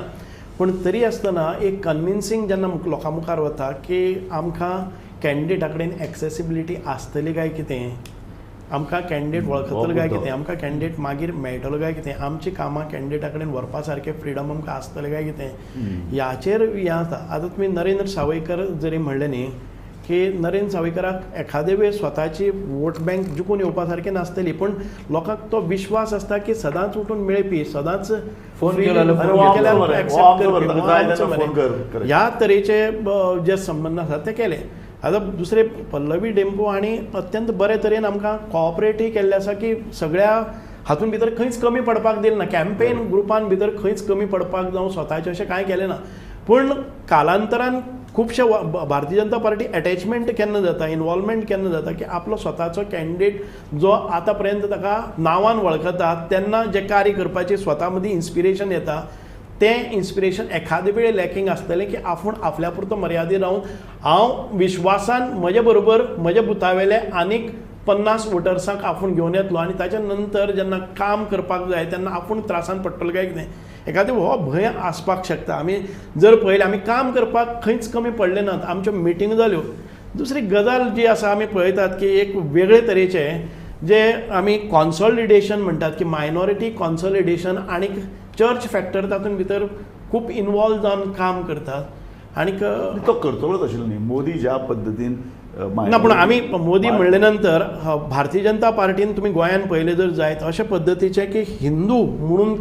C: पूण तरी आसतना एक कन्विन्सींग जेन्ना लोकां मुखार वता की आमकां कॅन्डिडेटा कडेन एक्सेसिबिलिटी आसतली काय कितें, आमकां कॅन्डिडेट वळखतलो काय कितें, आमकां कॅन्डिडेट मागीर मेळटलो काय कितें, आमची कामां कॅन्डिडेटा कडेन व्हरपा सारकें फ्रिडम आमकां आसतलें काय कितें ह्याचेर हें आसा. आतां तुमी नरेंद्र सावयकर जरी म्हणलें न्ही की नरेंद्र सावयकराक एखादे वेळ स्वताची वोट बँक जिखून येवपा सारकें नासतली पूण लोकांक तो विश्वास आसता की सदांच उठून मेळपी सदांच
N: फोन
C: ह्या तरेचे जे संबंद आसात ते केले. आतां दुसरे पल्लवी डेंपो आनी अत्यंत बरे तरेन आमकां कॉपरेटूय केल्लें आसा की सगळ्या हातूंत भितर खंयच कमी पडपाक दिलें ना. कॅम्पेन ग्रुपान भितर खंयच कमी पडपाक जावं स्वताचें अशें कांय केलें ना. पूण कालांतरान खुबशे भारतीय जनता पार्टी अटॅचमेंट केन्ना जाता, इनवॉल्वमेंट केन्ना जाता की आपलो स्वताचो कॅन्डिडेट जो आतां पर्यंत ताका नांवान वळखतात तेन्ना जे कार्य करपाचें स्वता मदीं इन्स्पिरेशन येता तें इन्स्पिरेशन एखादे वेळ लॅकिंग आसतलें की आपूण आपल्या पुरतो मर्यादीत रावन हांव विश्वासान म्हजे बरोबर म्हजे बुथावेले आनीक 50 वोटर्सांक आपूण घेवन येतलो आनी ताच्या नंतर जेन्ना काम करपाक जाय तेन्ना आपूण त्रासान पडटलो काय कितें एखादे हो भंय आसपाक शकता. आमी जर पळयलें आमी काम करपाक खंयच कमी पडले नात, आमच्यो मिटींग जाल्यो. दुसरी गजाल जी आसा आमी पळयतात की एक वेगळे तरेचे जे आमी कॉन्सॉलिडेशन म्हणटात की मायनॉरिटी कॉन्सॉलिडेशन आनीक चर्च फॅक्टर तातूंत भितर खूब इनवॉल्व जावन काम करतात आनीक
B: तो करतलोच आशिल्लो न्ही. मोदी ज्या पद्दतीन
C: ना पूण आमी मोदी म्हणले नंतर भारतीय जनता पार्टीन तुमी गोंयान पळयले जर जायत अशे पद्दतीचे की हिंदू म्हणून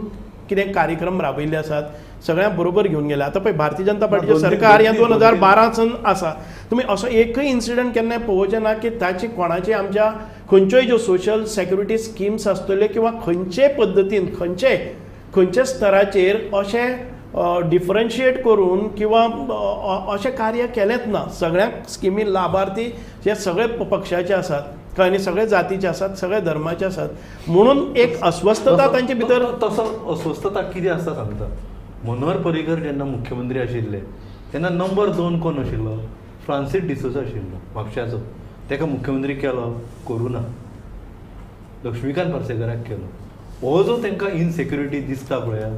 C: कितें कार्यक्रम राबयल्ले आसात सगळ्या बरोबर घेवन गेले. आतां पळय भारतीय जनता पार्टीचें सरकार हें 2012 आसा. तुमी असो एकय इन्सिडंट केन्नाय पळोवचें ना की ताची कोणाची आमच्या खंयच्योय ज्यो सोशल सेक्युरिटी स्किम्स आसतल्यो किंवा खंयचे पद्दतीन खंयचे स्तराचेर अशें डिफरन्शिएट करून किंवा अशें कार्य केलेंच ना. सगळ्यांक स्किमी लाभार्थी हे सगळे पक्षाचे आसात आनी सगळे जातीचे आसात, सगळे धर्माचे आसात म्हणून एक अस्वस्थता तांचे भितर.
N: तसो अस्वस्थता कितें आसता सांगता. मनोहर पर्रीकर जेन्ना मुख्यमंत्री आशिल्ले तेन्ना नंबर 2 कोण आशिल्लो? फ्रांसीस डिसोजा आशिल्लो म्हापश्याचो. ताका मुख्यमंत्री केलो करूना. लक्ष्मीकांत पार्सेकराक केलो. हो जो तांकां इनसेक्युरिटी दिसता पळय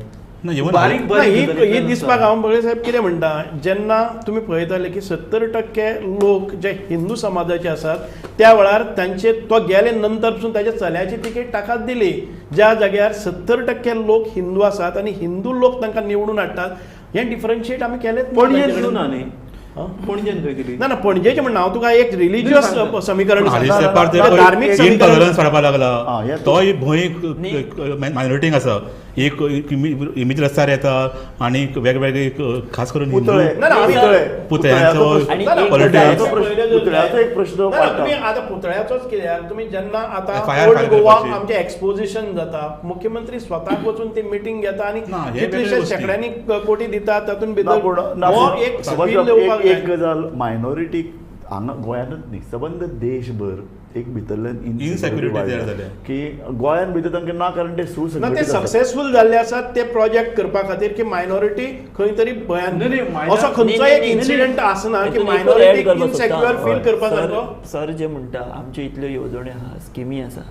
N: बारीक
C: ही
N: बारीक
C: दिसपाक हांव बळे साहेब कितें म्हणटा, जेन्ना तुमी पळयताले की 70% लोक जे हिंदू समाजाचे आसात त्या वेळार तांचे तो गेले नंतर पसून ताच्या चल्याची तिकेट ताकाच दिली. ज्या जाग्यार 70% लोक हिंदू आसात आनी हिंदू लोक तांकां निवडून हाडटात, हें डिफरन्शिएट आमी केलेंच
N: पणजेन पणजेन खंय केली
C: ना पणजेचे म्हणणा हांव तुका एक रिलिजियस समीकरण
D: धार्मीक इनटॉलरन्स वाडपाक लागला. तोय भंय मायनॉरिटींक आसा. एक इमेज रस्त्यार येता आनी वेगवेगळे खास करून
B: पुतळ्याचो एक प्रश्न
C: तुमी आतां पुतळ्याचोच कित्याक तुमी जेन्ना आतां ओल्ड गोवा आमचें एक्सपोजिशन जाता, मुख्यमंत्री स्वताक वचून ती मिटींग घेता आनी कितलेशे शेकड्यांनी कोटी दितात, तातूंत भितर
B: एक गजाल मायनॉरिटी हांगा गोंयांतूच न्ही सबंद देशभर एक भितरल्यान
D: इनसेक्युरिटी
B: की गोंयान भितर तांकां ना कारण ते
C: ते सक्सेसफूल जाल्ले आसात ते प्रोजेक्ट करपा खातीर की मायनॉरिटी खंय तरी भयान असो खंयचो एक इन्सिडेंट आसना की मायनॉरिटी इनसेक्युअर फील करपा सारको.
H: सर जे म्हणटा आमच्यो इतल्यो येवजण्यो आहा, स्किमी आसा,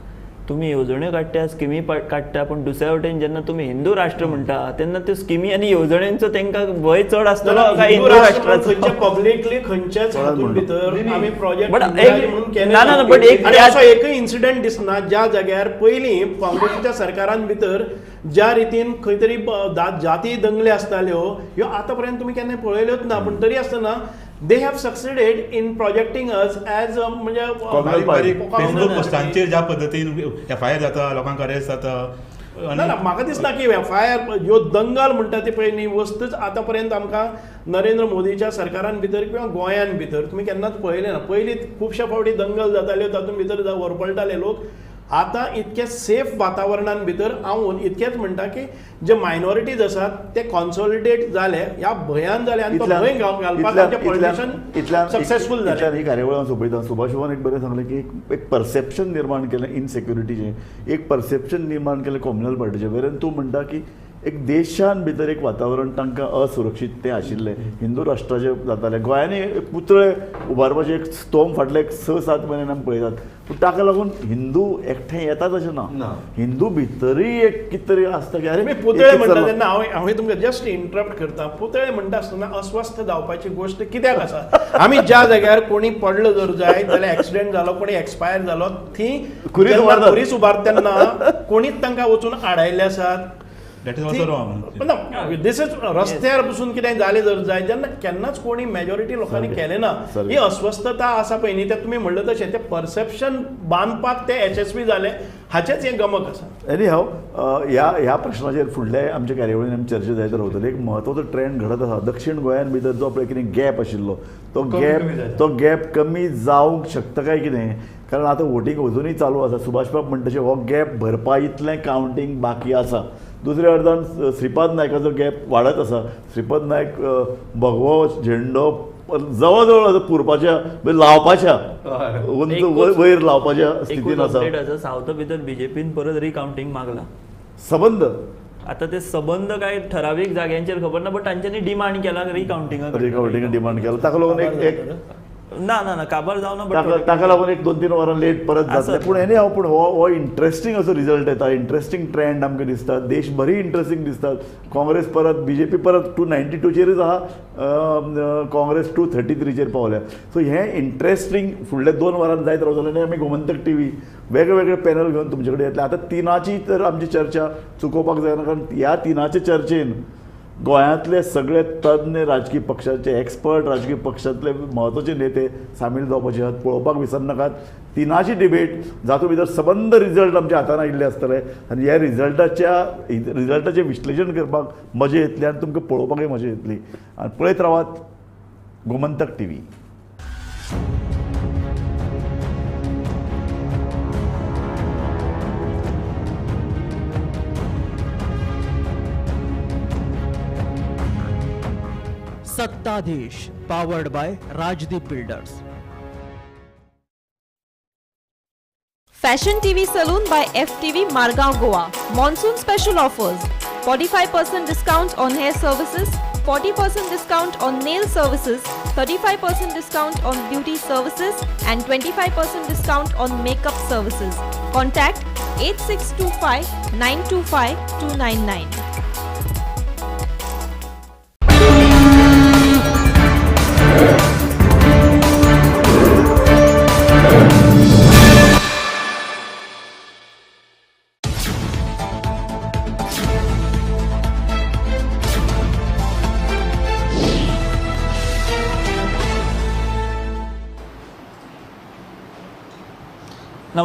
H: तुम्ही येवजण्यो काडटा, स्किमी काडटा, पण दुसऱ्या वटेन जेन्ना तुम्ही हिंदू राष्ट्र म्हणटा तेन्ना त्यो स्किमी आनी येवजण्यांचो तांकां भंय चड आसतलो काय हिंदू राष्ट्राचो?
C: खंयचे पब्लिकली खंयचेच हातून भितर आमी प्रोजेक्ट म्हणून केले
H: ना बट
C: एकय इन्सिडेंट दिसना ज्या जाग्यार पयलीं काँग्रेसीच्या सरकारान भितर ज्या रितीन खंय तरी जाती दंगले आसताल्यो ह्यो आतां पर्यंत तुमी केन्ना पळयल्योच ना. पूण तरी आसतना they have succeeded in projecting us as म्हणजे
D: फेसबुक पोस्टांचेर ज्या पद्दतीन FIR जाता, लोकांक अरेस्ट जाता.
C: ना म्हाका दिसना की FIR ह्यो दंगल म्हणटा ती पळय न्ही वस्तूच आतां पर्यंत आमकां नरेंद्र मोदीच्या सरकारान भितर किंवा गोंयान भितर तुमी केन्नाच पळयलें ना. पयलीं खुबशे फावटी दंगल जाताल्यो, तातूंत भितर वरपळटाले लोक. आतां इतके सेफ वातावरणान भितर हांव इतकेंच म्हणटा की जे मायनॉरिटीज आसात ते कॉन्सॉलिडेट जाले, ह्या भंयान जाले आनी तो भंय घालपाक आमचे पॉलिटिशियन सक्सेसफूल जाले.
B: ही कार्यावळ हांव सोपयता. सुभाषबान एक बरें सांगलें की एक परसेप्शन निर्माण केलें इनसेक्युरिटीचें, एक परसेप्शन निर्माण केलें कॉम्युनल पार्टीचें. वेरेन तूं म्हणटा की एक देशान भितर एक वातावरण तांकां असुरक्षीत तें आशिल्लें, हिंदू राष्ट्राचें जातालें. गोंयांनी पुतळे उबारपाचें एक स्तोम फाटले 6-7 म्हयने आमी पळयतात. पूण ताका लागून हिंदू एकठांय येतात अशें ना. हिंदू भितरूय एक कितें तरी आसता की अरे
C: पुतळे म्हणटा तेन्ना हांवें तुमकां जस्ट इंटरप्ट करता. पुतळे म्हणटा आसतना अस्वस्थ जावपाची गोश्ट कित्याक आसा? आमी ज्या जाग्यार कोणी पडलो जर जाय जाल्यार एक्सिडेंट जालो, कोणी एक्सपायर जालो, थंय खुरीस उबारता तेन्ना कोणीच तांकां वचून आडायल्ले आसात. दिस इज रस्त्यार बसून कितें जालें जर जाय जेन्ना केन्नाच कोणी मेजॉरिटी लोकांनी केलें ना. ही अस्वस्थता आसा पळय न्ही, तें तुमी म्हणलें तशें तें परसेप्शन बांदपाक ते यशस्वी जाले हाचेच एक गमक आसा.
B: एनी हांव ह्या प्रश्नाचेर फुडल्या आमच्या कार्यावळीन आमी चर्चा जायत रावतली. एक म्हत्वाचो ट्रेंड घडत आसा दक्षिण गोंयान भितर जो पळय कितें गॅप आशिल्लो तो गॅप कमी जावंक शकता काय कितें? कारण आतां वोटींग अजुनूय चालू आसा. सुभाष बाब म्हणटा तशें हो गॅप भरपा इतलें कावंटींग बाकी आसा. दुसऱ्या अर्दान श्रीपाद नायकाचो गॅप वाडत आसा. श्रीपाद नायक भगवो झेंडो जवळ जवळ पुरपाच्या लावपाच्या वयर लावपाच्या स्थितीन आसा.
H: सावथ भितर बीजेपीन परत रिकावंटींग मागला.
B: सबंद
H: आता ते सबंद काय ठरावीक जाग्यांचेर खबर ना, बट तांच्यांनी डिमांड केला रिकावंटिंग
B: डिमांड केला. ताका लागून एक
H: ना काबार जावना.
B: ताका लागून एक 2-3 वरां लेट परत जातले. पूण एनी हांव पूण हो इंट्रस्टींग असो रिजल्ट येता, इंट्रस्टींग ट्रेंड आमकां दिसता. देश बरी इंट्रस्टींग दिसतात. काँग्रेस परत BJP परत 292चेरच आहा, काँग्रेस 233चेर पावल्या. सो हें इंट्रस्टींग फुडल्या 2 वरांत जायत रावतलें. आनी आमी गोमंतक TV वेगळे पॅनल घेवन तुमचे कडेन येतले. आतां तिनाची तर आमची चर्चा चुकोवपाक जायना, कारण ह्या तिनाचे चर्चेन गोंयांतले सगळे तज्ञ राजकीय पक्षाचे एक्सपर्ट, राजकीय पक्षांतले म्हत्वाचे नेते सामील जावपाचे आहात. पळोवपाक विसरनाकात. तिनाची डिबेट जातूंत भितर सबंद रिजल्ट आमच्या हातान आयिल्ले आसतले आनी ह्या रिजल्टाचें विश्लेशण करपाक मजा येतली आनी तुमकां पळोवपाकय मजा येतली. आनी पळयत रावात Gomantak TV.
A: सत्ताधीश powered by Rajdeep Builders.
L: Fashion TV Saloon by FTV Margao Goa. Monsoon special offers. 45% discount on hair services, 40% discount on nail services, 35% discount on beauty services and 25% discount on makeup services. Contact 8625 925 299.